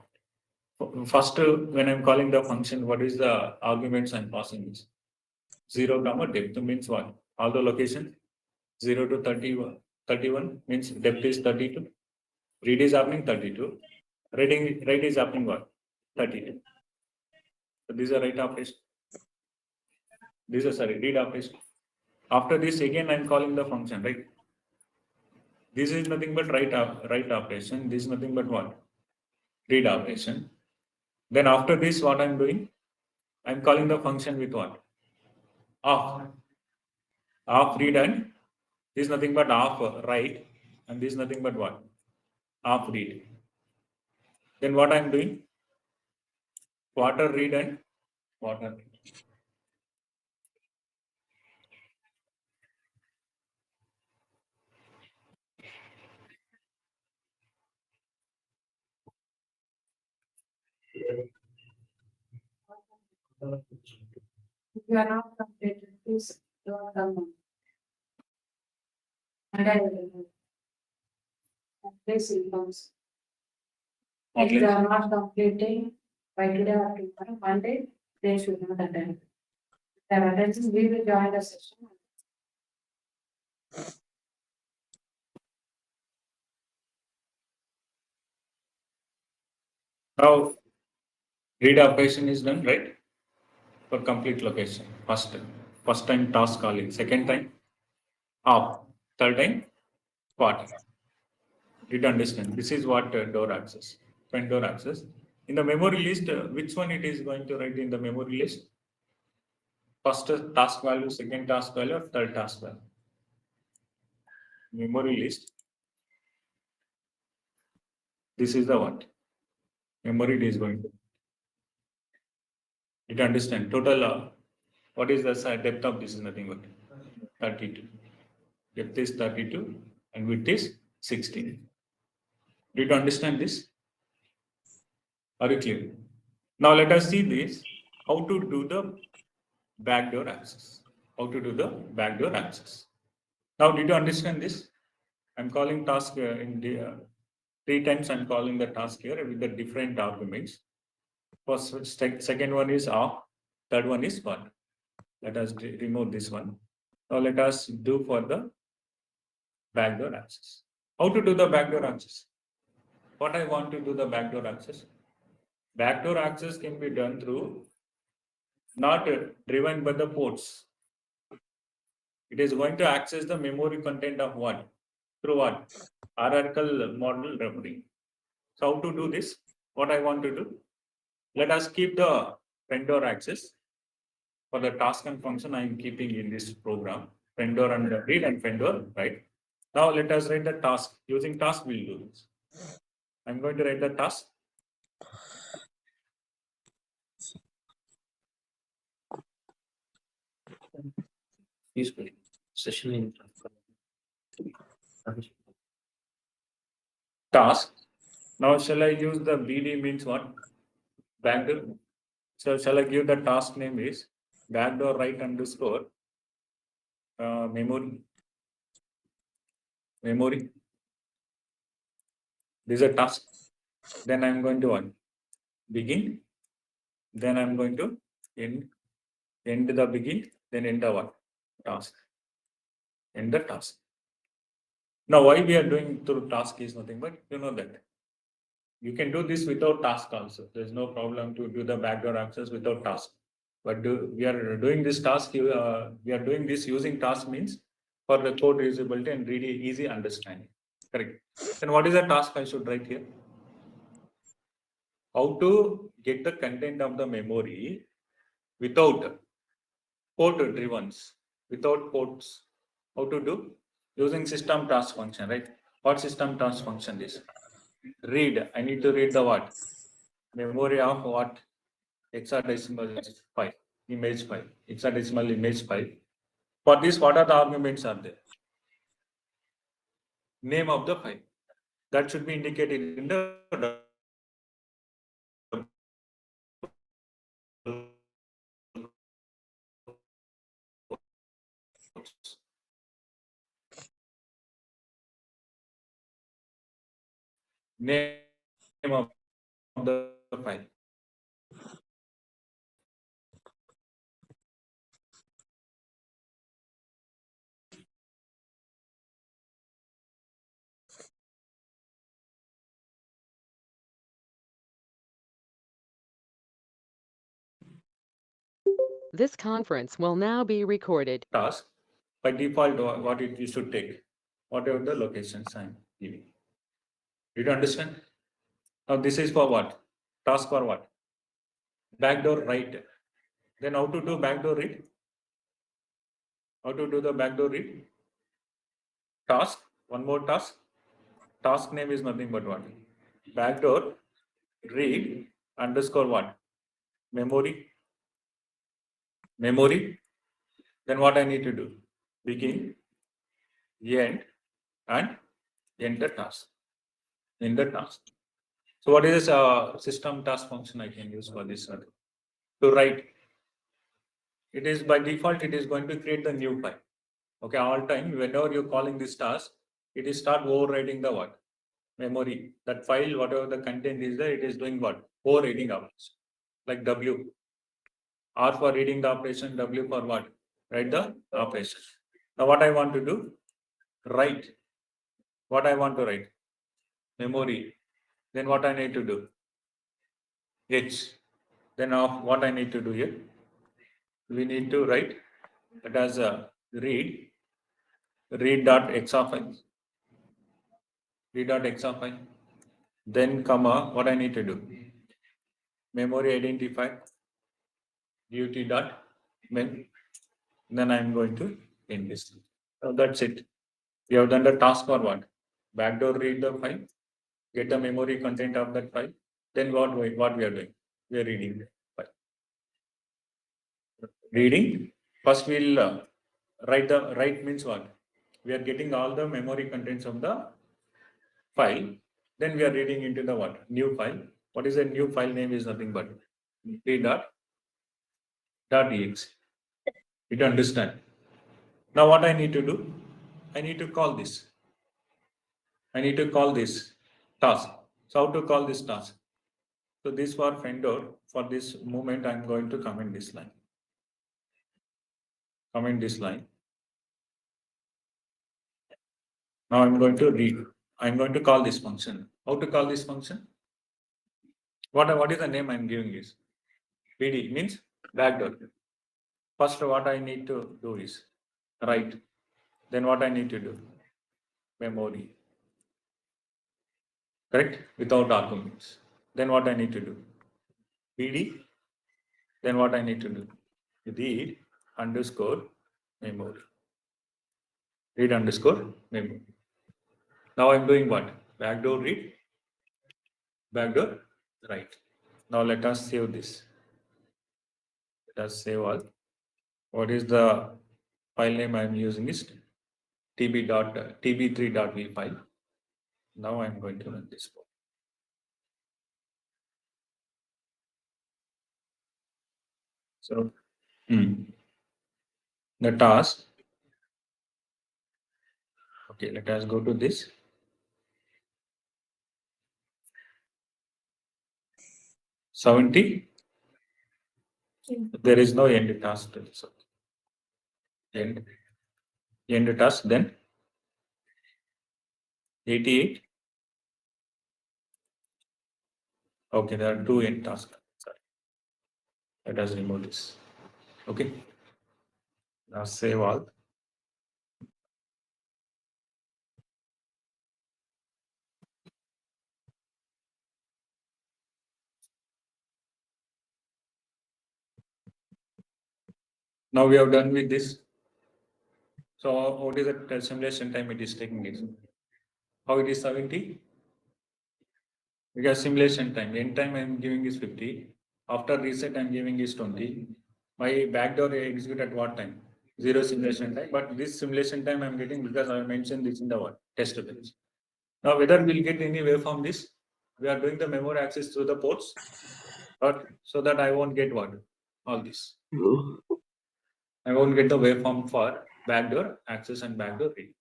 First, when I'm calling the function, what is the arguments I'm passing is 0, depth means what? All the locations 0 to 31 means depth is 32. Read is happening 32. Write is happening what? 32. So these are write operation. These are read operation. After this, again I'm calling the function, right? This is nothing but write operation. This is nothing but what? Read operation. Then after this, what I'm doing? I'm calling the function with what? Off. Off read and this is nothing but off write. and this is nothing but what? Half read. Then what I'm doing? Quarter read and quarter read. If you are not completed, please don't come. And I will. Please inform. If they are not completing by today or tomorrow, Monday, they should not attend. Their attendance, we will join the session. Now, read operation is done, right? For complete location. First time task calling. Second time, half. Third time, quarter. Did you understand? This is what door access, pen door access. In the memory list, which one it is going to write in the memory list? First task value, second task value, or third task value? Memory list. This is the what? Memory it is going to. Did you understand? Total, what is the depth of this is nothing but 32. Depth is 32 and width is 16. Did you understand this? Are you clear? Now let us see this, how to do the backdoor access. How to do the backdoor access. Now, did you understand this? I'm calling task in the 3 times. I'm calling the task here with the different arguments. First, second one is off. Third one is what? Let us remove this one. Now let us do for the backdoor access. How to do the backdoor access? What I want to do the backdoor access? Backdoor access can be done through not driven by the ports. It is going to access the memory content of what? Through what? Hierarchical model referring. So how to do this? What I want to do? Let us keep the vendor access for the task and function I am keeping in this program. Vendor and read and vendor, right? Now let us write the task. Using task, we'll do this. I'm going to write the task. Useful. Session in Task. Now shall I use the BD means what? Backdoor. So shall I give the task name is backdoor right underscore memory. Memory. This is a task. Then I'm going to what? Begin. Then I'm going to end the begin. Then end the what? Task. End the task. Now why we are doing through task is nothing but you know that. You can do this without task also. There's no problem to do the backdoor access without task. But we are doing this task, we are doing this using task means for the code reusability and really easy understanding. Correct. Then what is the task I should write here? How to get the content of the memory without port drivens, without ports. How to do? Using system task function, right? What system task function is? Read. I need to read the what? Memory of what? Hexadecimal file, image file, hexadecimal image file. For this, what are the arguments are there? Name of the file. That should be indicated in the name of the file. This conference will now be recorded. Task. By default, what you should take, whatever the locations I'm giving. Did you understand? Now this is for what? Task for what? Backdoor write. Then how to do backdoor read? How to do the backdoor read? Task. One more task. task name is nothing but what? Backdoor read underscore what? Memory. Then what I need to do? Begin, end, and end the task. End the task. So what is this system task function I can use for this? To write. It is by default, it is going to create the new file. Okay, all time, whenever you're calling this task, it is start overriding the what? Memory. That file, whatever the content is there, it is doing what? Overriding operation. Like W. R for reading the operation, W for what? Write the operation. Now what I want to do? Write. What I want to write? Memory. Then what I need to do? H. Then what I need to do here? We need to write it as a read dot x of I. Read dot x of I. Then comma, what I need to do? Memory identifier ut dot mem. Then I'm going to end this. So that's it. We have done the task for what? Backdoor read the file, get the memory content of that file. Then what we are doing? We are reading the file. Reading. First we'll write means what? We are getting all the memory contents of the file. Then we are reading into the what? New file. What is a new file name is nothing but read dot exe. You understand? Now what I need to do? I need to call this. I need to call this task. So how to call this task? So this for vendor, for this moment, I'm going to comment this line. Comment this line. Now I'm going to read. I'm going to call this function. How to call this function? What is the name I'm giving is? PD means backdoor. First, what I need to do is write. Then what I need to do? Memory. Correct? Without arguments. Then what I need to do? PD. Then what I need to do? Read underscore memory. Read underscore memory. Now I'm doing what? Backdoor read, backdoor write. Now let us save this. Let us save all. What is the file name I'm using is tb3.v file. Now I'm going to run this code. So the task. Okay, let us go to this. $70. There is no end task. So end task. Then 88. Okay, there are two end tasks. Sorry. Let us remove this. Okay. Now save all. Now we have done with this. So what is the simulation time it is taking it? How it is 70? Because simulation time, end time I'm giving is 50. After reset I'm giving is 20. My backdoor execute at what time? Zero simulation time. But this simulation time I'm getting because I mentioned this in the what? Test bench. Now whether we'll get any waveform this, we are doing the memory access through the ports, but so that I won't get what? All this. I won't get the waveform for backdoor access and backdoor read.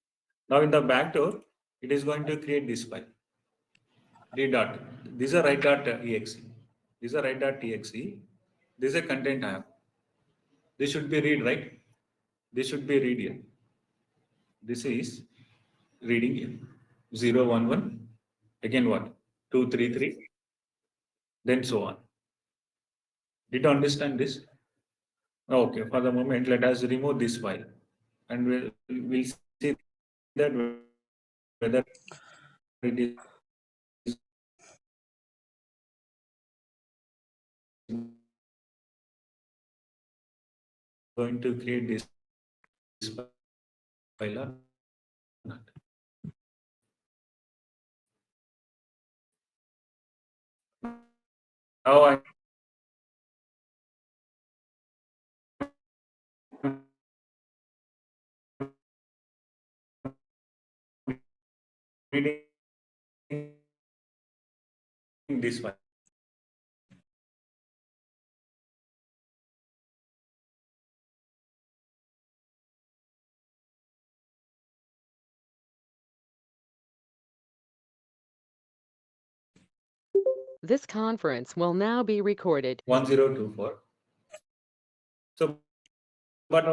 Now in the backdoor, it is going to create this file. Read dot. This is a write dot exe. This is a write dot exe. This is a content I have. This should be read, right? This should be read here. This is reading here. 0, 1, 1. Again what? 2, 3, 3. Then so on. Did you understand this? Okay, for the moment, let us remove this file. And we'll see that whether it is going to create this file or not. Now I'm reading this one. This conference will now be recorded. 1024. So, but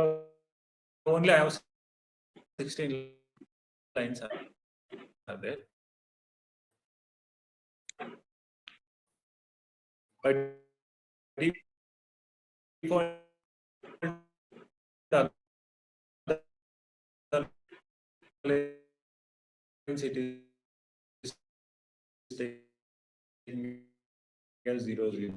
only I have 16 lines are there. By default, the other lines it is taking as 0, 0.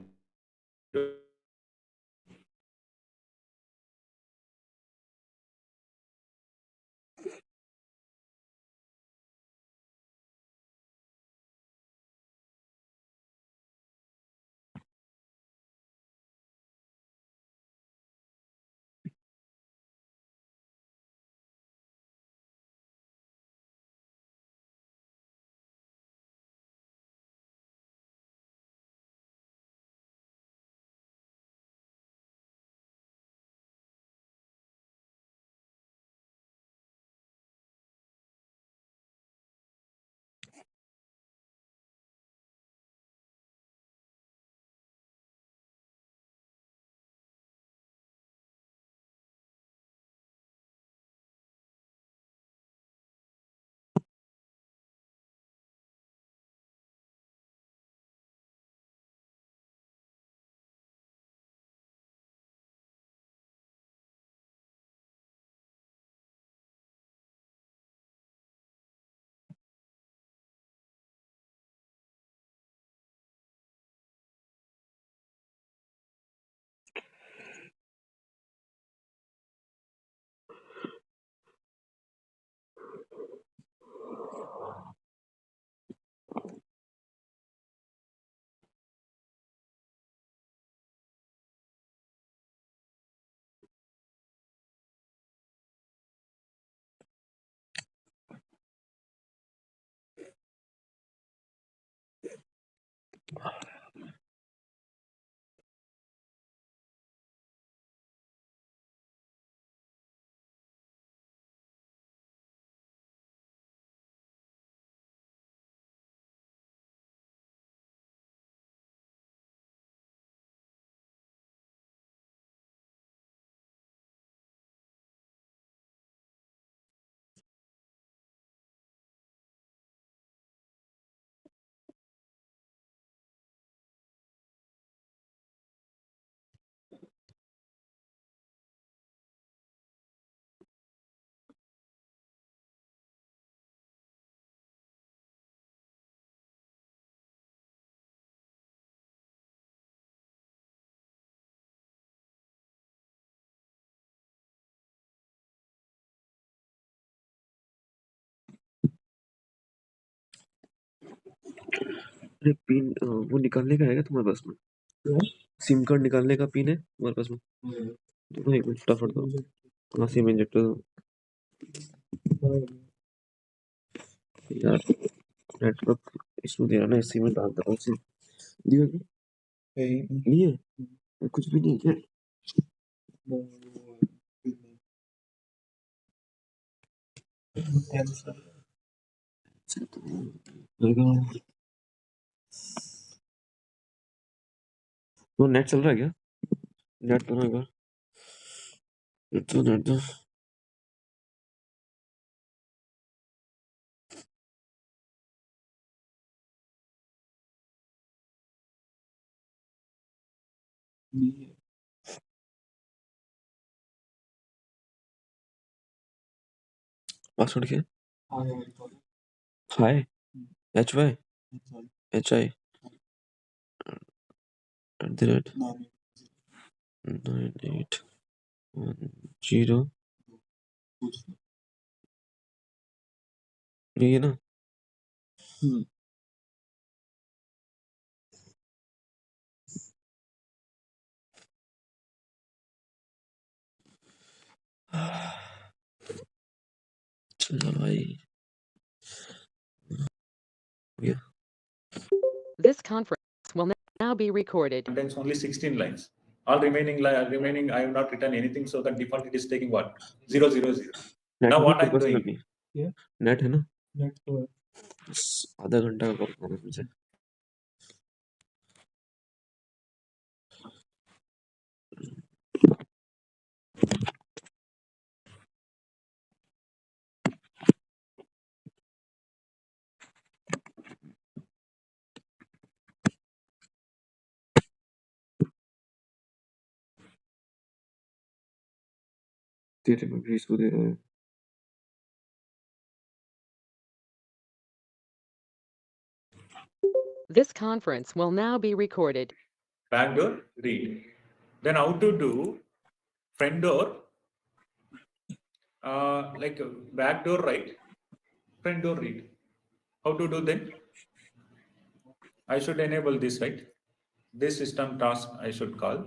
अरे pin वो निकालने का है क्या तुम्हारे पास में? SIM card निकालने का पिन है तुम्हारे पास में? तो एक मिनट फटाफट दो। हाँ, सिम इंजेक्टर यार, नेटवर्क इशू दे रहा ना, इसी में डाल दे रहा हूँ सिम। दिया क्या? नहीं है, कुछ भी नहीं है। वो नेट चल रहा है क्या? नेट तो ना एक बार, नेट तो पासवर्ड क्या है? हाय HY HI @9810 यही है ना? चलो भाई ये This conference will now be recorded. contains only 16 lines. All remaining, I have not written anything, so the default it is taking what? 0, 0, 0. Net Now है what तेरे I'm पास doing? अभी net है ना नेट तो है बस आधा घंटा का कर पाऊंगा तुझे तेरे में भी इसको दे रहा है This conference will now be recorded. Backdoor read. Then how to do front door, like backdoor write, front door read. How to do then? I should enable this, right? This system task I should call.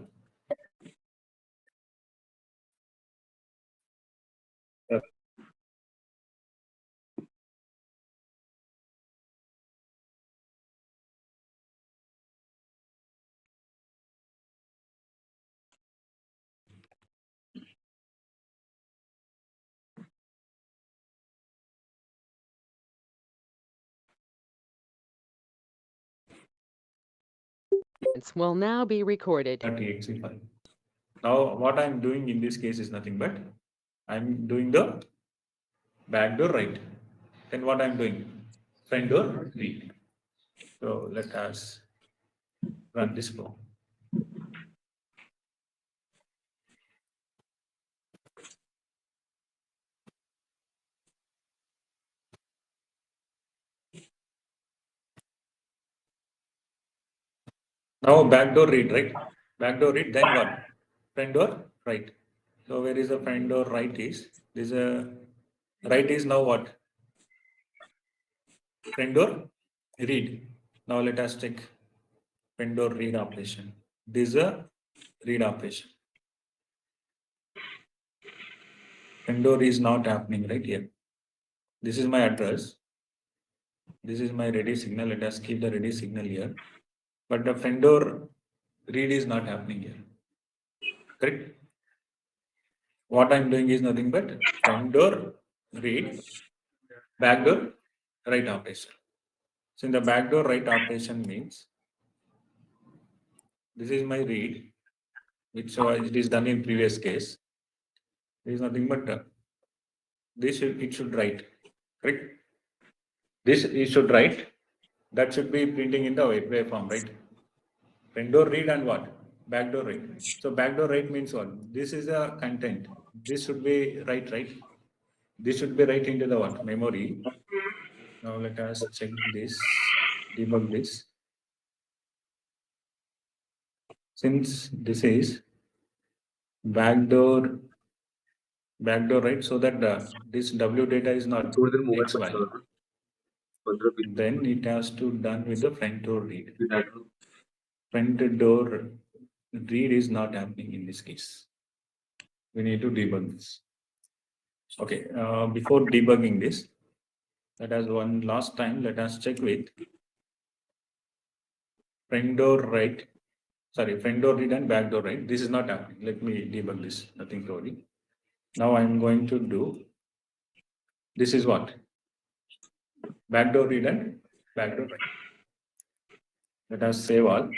Will now be recorded. .exe file. Now what I'm doing in this case is nothing but I'm doing the backdoor write. Then what I'm doing? Front door read. So let us run this flow. Now backdoor read, right? Backdoor read, then what? Front door write. So where is the front door write is? This right is now what? Front door read. Now let us check front door read operation. This is a read operation. Front door is not happening right here. This is my address. This is my ready signal. Let us keep the ready signal here. But the front door read is not happening here. Correct? What I'm doing is nothing but front door read, backdoor write operation. So in the backdoor write operation means this is my read, which it is done in previous case. There is nothing but it should write, correct? This it should write. That should be printing in the waveform, right? Front door read and what? Backdoor write. So backdoor write means what? This is the content. This should be right, right? This should be right into the what? Memory. Now let us check this, debug this. Since this is backdoor right, so that this W data is not थोड़ी देर mobile X पर value. चलाना 15 Then it has to done with the front door read. Minute Front door read is not happening in this case. We need to debug this. Okay, before debugging this, let us one last time, let us check with front door right, sorry, front door read and back door right. This is not happening. Let me debug this, nothing to worry. Now I'm going to do, this is what? Backdoor read and backdoor write. Let us save all.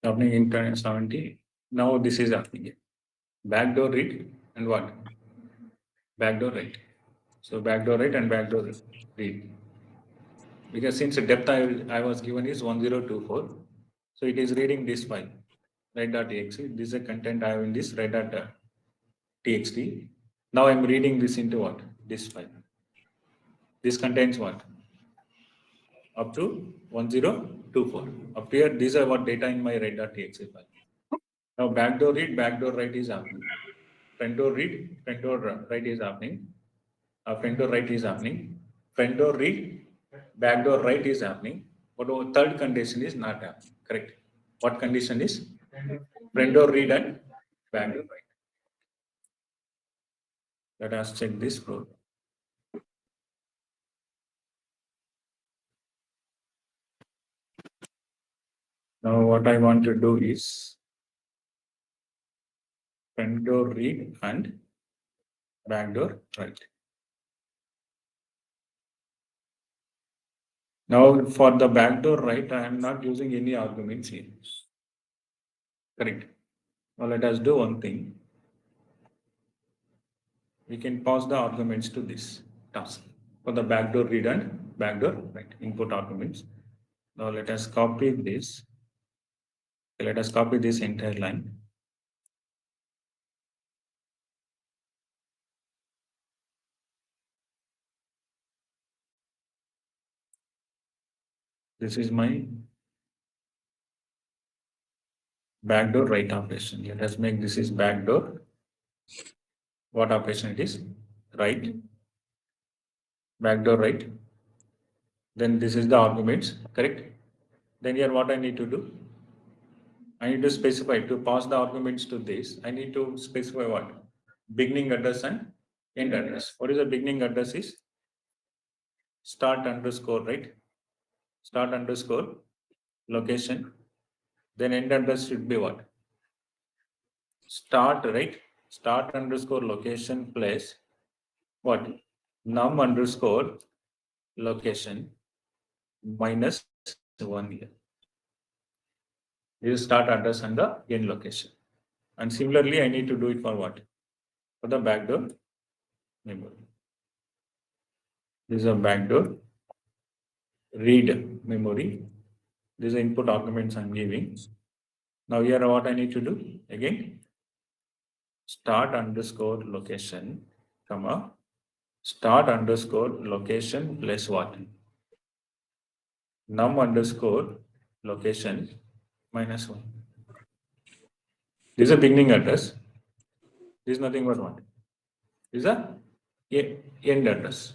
Happening in 70. Now this is happening. Backdoor read and what? Backdoor write. So backdoor write and backdoor read. Because since the depth I was given is 1024, so it is reading this file, write.exe. This is the content I have in this write.txt. Now I'm reading this into what? This file. This contains what? Up to 1024. Up here, these are what data in my write.txt file. Now backdoor read, backdoor write is happening. Front door read, front door write is happening. front door write is happening. Front door read, back door write is happening. But our third condition is not happening. Correct. What condition is? Front door read and back door write. Let us check this program. Now what I want to do is front door read and back door write. Now for the backdoor write, I am not using any arguments here. Correct. Now let us do one thing. We can pass the arguments to this task for the backdoor read and backdoor write input arguments. Now let us copy this. Let us copy this entire line. This is my backdoor write operation. Let us make this is backdoor. What operation it is? Write. Backdoor write. Then this is the arguments, correct? Then here what I need to do? I need to specify to pass the arguments to this. I need to specify what? Beginning address and end address. What is the beginning address is? Start underscore, right? Start underscore location. Then end address should be what? Start, right? Start underscore location place. What? Num underscore location minus 1 here. This is start address and the end location. And similarly, I need to do it for what? For the backdoor memory. This is a backdoor read memory. These are input arguments I'm giving. Now here what I need to do? Again, start underscore location, comma, start underscore location plus what? Num underscore location minus 1. This is a beginning address. This is nothing but what? This is a end address.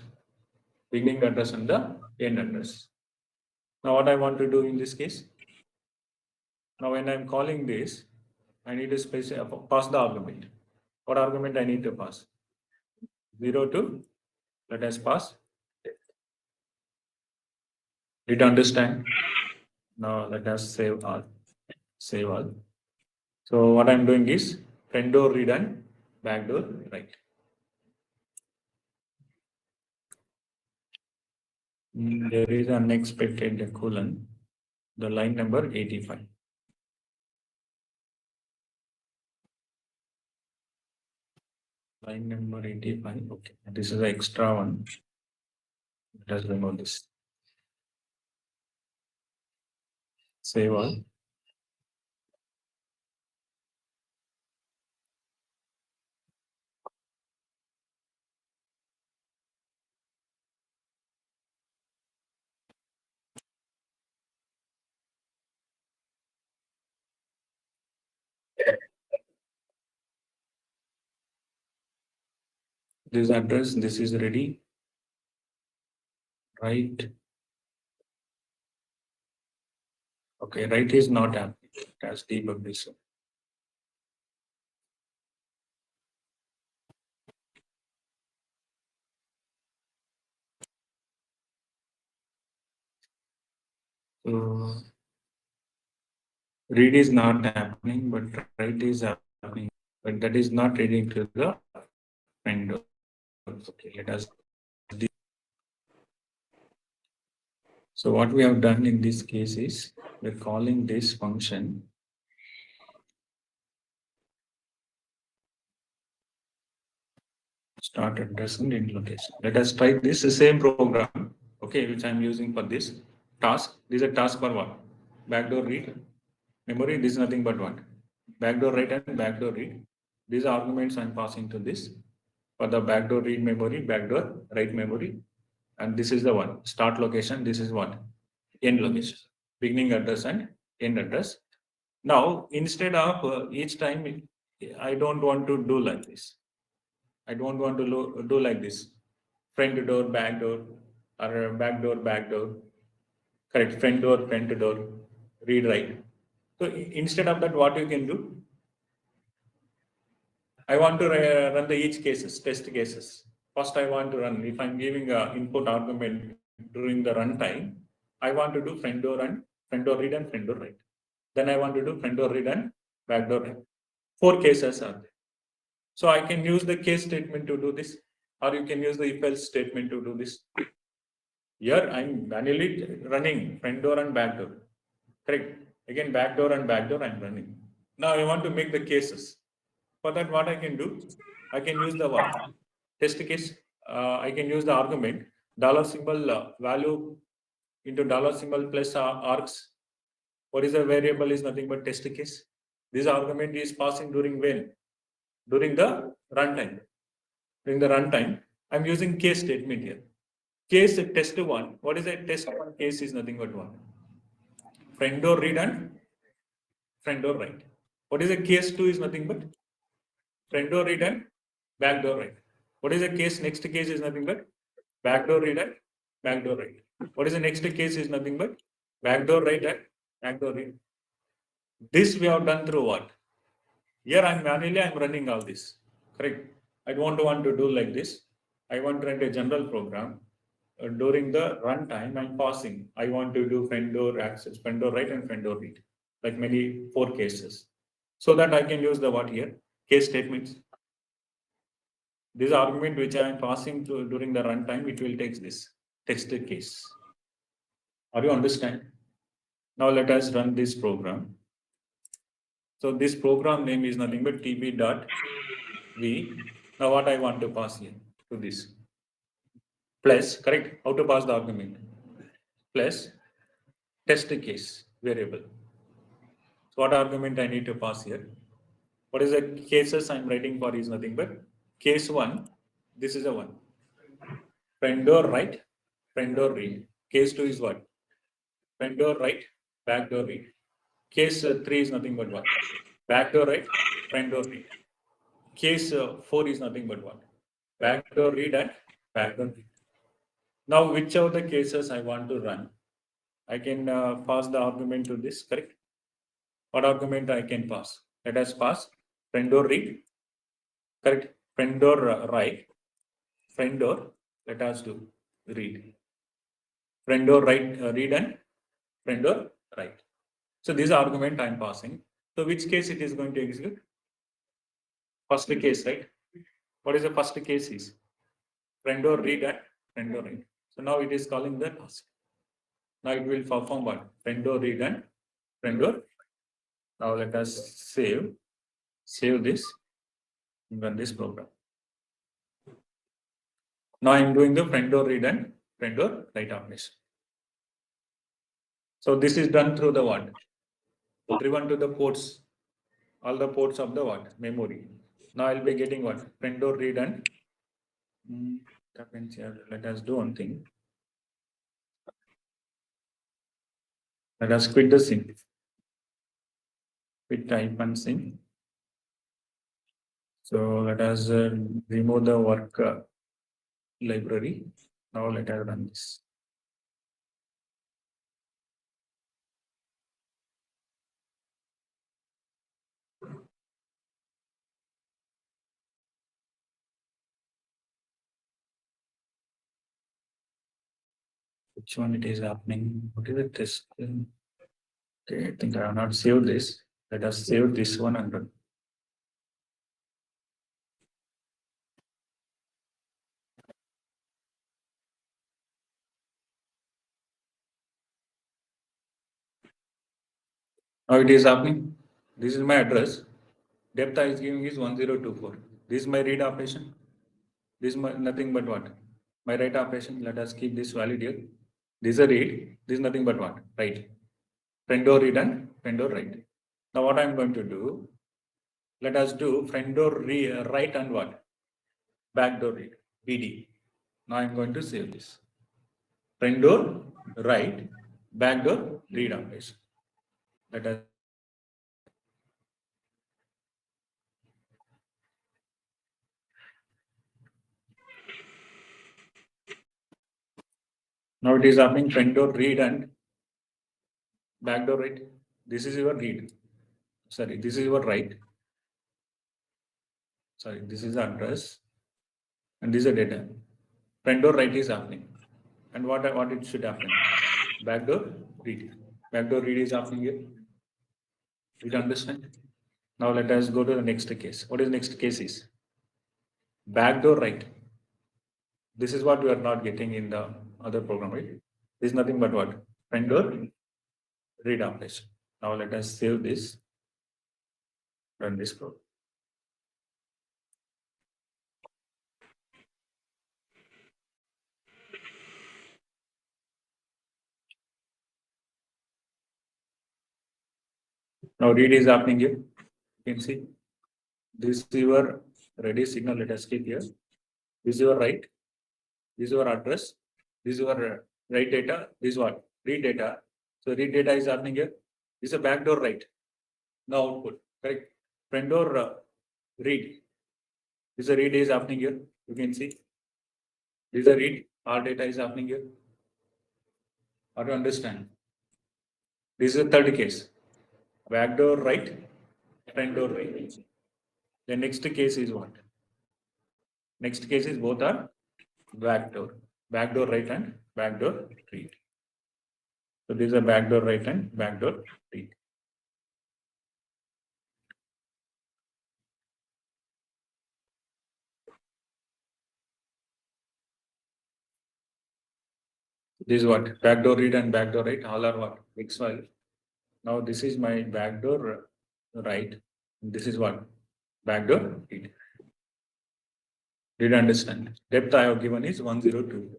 Beginning address and the end address. Now what I want to do in this case? Now when I'm calling this, I need to pass the argument. What argument I need to pass? 0 to, let us pass. Did you understand? Now let us save all. Save all. So what I'm doing is front door read and back door write. There is unexpected colon, the line number 85. Line number 85. Okay, this is the extra one. Let us remove this. Save all. This address, this is ready. Right. Okay, right is not happening. It has debug this. So read is not happening, but write is happening. But that is not reading to the window. Okay, let us. So what we have done in this case is we're calling this function start address and end location. Let us try this same program, okay, which I'm using for this task. This is a task for what? Backdoor read memory. This is nothing but what? Backdoor write and backdoor read. These are arguments I'm passing to this for the backdoor read memory, backdoor write memory, and this is the one start location. This is what? End location, beginning address and end address. Now, instead of each time, I don't want to do like this. I don't want to do like this. front door, back door, or back door, back door. Correct. Front door, front door. Read write. So instead of that, what you can do? I want to run the each cases, test cases. First, I want to run, if I'm giving a input argument during the runtime, I want to do front door read and front door write. Then I want to do front door read and back door write. 4 cases are there. So I can use the case statement to do this, or you can use the if else statement to do this. Here I'm manually running front door and back door. Correct. Again, back door and back door I'm running. Now I want to make the cases. For that, what I can do, I can use the what? Test case. I can use the argument dollar symbol value into dollar symbol plus args. What is the variable is nothing but test case. This argument is passing during when? During the runtime. During the runtime, I'm using case statement here. Case test one. What is a test one case is nothing but one. Front door read and front door write. What is a case two is nothing but front door read and back door write. What is the case? Next case is nothing but back door read and back door write. What is the next case is nothing but back door write and back door read. This we have done through what? Here I'm manually I'm running all this. Correct. I don't want to do like this. I want to run a general program. During the runtime, I'm passing. I want to do front door access, front door write and front door read, like many 4 cases. So that I can use the what here? Case statements. This argument which I am passing to during the runtime, it will take this text case. Are you understand? Now let us run this program. So this program name is nothing but tb.v. Now what I want to pass here to this? Plus, correct? How to pass the argument? Plus test case variable. So what argument I need to pass here? What is the cases I'm writing for is nothing but case 1. This is a 1. Front door right, front door read. Case 2 is what? Front door right, back door read. Case 3 is nothing but what? Back door right, front door read. Case 4 is nothing but what? Back door read and back door read. Now, which of the cases I want to run? I can pass the argument to this, correct? What argument I can pass? Let us pass front door read, correct? Front door right, front door, let us do read. Front door right, read and front door right. So this argument I am passing. So which case it is going to execute? First case, right? What is the first case is? Front door read and front door read. So now it is calling the task. Now it will perform what? Front door read and front door. Now let us save this, and run this program. Now I am doing the front door read and front door write operation. So this is done through the what? Driven to the ports, all the ports of the what? Memory. Now I'll be getting what? Front door read and happens here. Let us do one thing. Let us quit the sync. Quit type and sync. So let us remove the work library. Now let us run this. Which one it is happening? What is it? This. Okay, I think I have not saved this. Let us save this one and run. Now it is happening. This is my address. Depth I is giving is 1024. This is my read operation. This is my, nothing but what? My write operation. Let us keep this valid here. This is a read. This is nothing but what? Write. Front door read and front door write. Now what I am going to do? Let us do front door write and what? Back door read. BD. Now I am going to save this. Front door write, back door read operation. Let us. Now it is happening front door read and back door write. This is your read. Sorry, this is your write. Sorry, this is the address and this is the data. Front door write is happening. And what it should happen? Backdoor read. Backdoor read is happening here. Did you understand? Now let us go to the next case. What is next case is? Backdoor write. This is what we are not getting in the other program, right? This is nothing but what? Front door read operation. Now let us save this, run this program. Now read is happening here. You can see this is your ready signal. Let us keep here. This is your write. This is your address. This is your write data. This is what? Read data. So read data is happening here. This is a backdoor write. Now output. Correct. Front door read. This is a read is happening here. You can see. This is a read. Our data is happening here. How to understand? This is the third case. Backdoor write. Front door read. The next case is what? Next case is both are backdoor. Backdoor write and backdoor read. So these are backdoor write and backdoor read. This is what? Backdoor read and backdoor write, all are what? X file. Now this is my backdoor write. This is what? Backdoor read. Did you understand? Depth I have given is 102.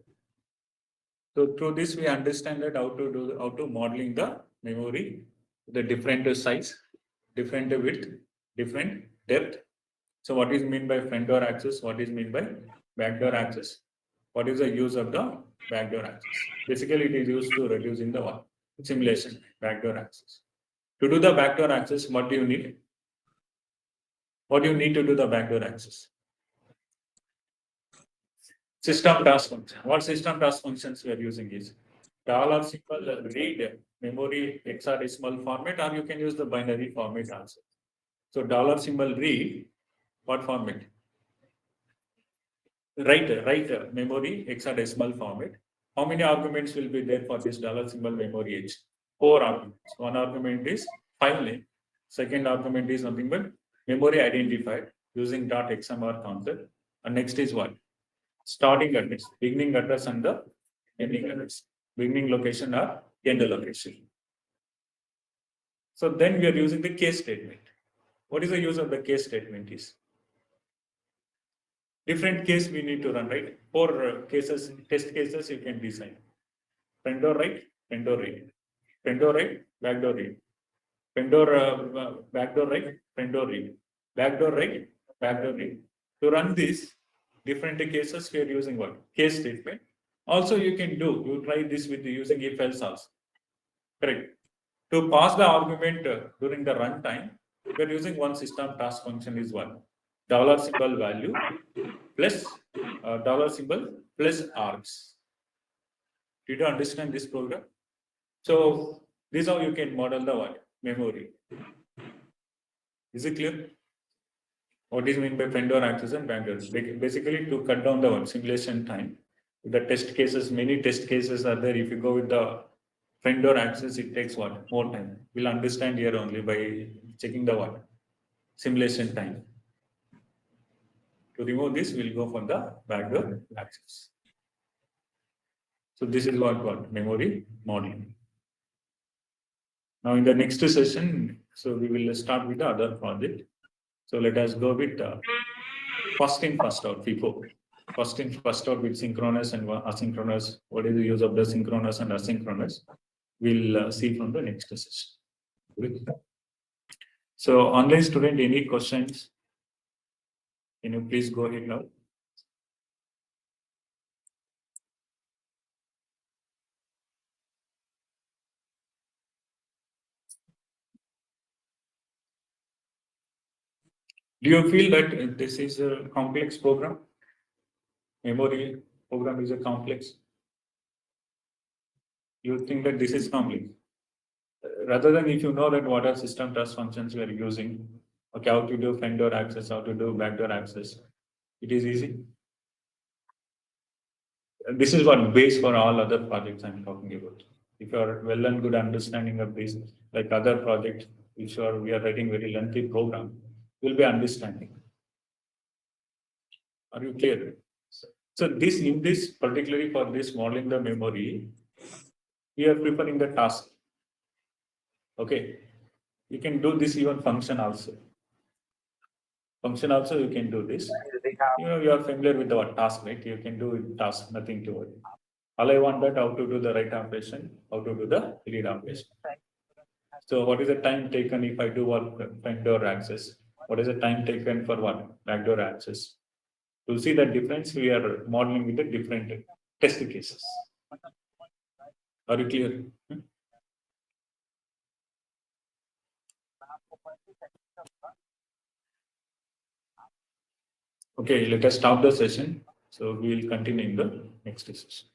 So through this we understand that how to modeling the memory, the different size, different width, different depth. So what is mean by front door access? What is mean by backdoor access? What is the use of the backdoor access? Basically, it is used to reducing the what? Simulation, backdoor access. To do the backdoor access, what do you need? What do you need to do the backdoor access? System task function. What system task functions we are using is dollar symbol read memory hexadecimal format, or you can use the binary format also. So dollar symbol read, what format? Write memory hexadecimal format. How many arguments will be there for this dollar symbol memory H? 4 arguments. One argument is file name. Second argument is nothing but memory identified using .xmr concept. And next is what? Starting address, beginning address and the ending address. Beginning location or end location. So then we are using the case statement. What is the use of the case statement is? Different case we need to run, right? 4 cases, test cases you can design. Front door right, front door read. Front door right, back door read. Front door back door right, front door read. Back door right, back door read. To run this different cases, we are using what? Case statement. Also, you can do, you try this with using if else also. Correct. To pass the argument during the runtime, we are using one system task function is one. Dollar symbol value plus dollar symbol plus args. Did you understand this program? So this is how you can model the what? Memory. Is it clear? What is meant by front door access and back door? Basically to cut down the simulation time. The test cases, many test cases are there. If you go with the front door access, it takes what? More time. We'll understand here only by checking the what? Simulation time. To remove this, we'll go for the backdoor access. So this is what memory modeling. Now in the next session, so we will start with the other project. So let us go with first in, first out, FIFO. First in, first out with synchronous and asynchronous. What is the use of the synchronous and asynchronous? We'll see from the next session. So online student, any questions? Can you please go ahead now? Do you feel that this is a complex program? Memory program is a complex. You think that this is complex. Rather than if you know that what are system trust functions we are using, okay, how to do front door access, how to do backdoor access, it is easy. This is what base for all other projects I'm talking about. If you are well and good understanding of this, like other projects, which are we are writing very lengthy program, you'll be understanding. Are you clear? So this in this particularly for this modeling the memory, we are preparing the task. Okay, you can do this even function also. Function also you can do this. You are familiar with the task, right? You can do it task, nothing to worry. All I want that how to do the right operation, how to do the read operation. So what is the time taken if I do what front door access? What is the time taken for what backdoor access? To see the difference, we are modeling with the different test cases. Are you clear? Okay, let us stop the session. So we will continue in the next session.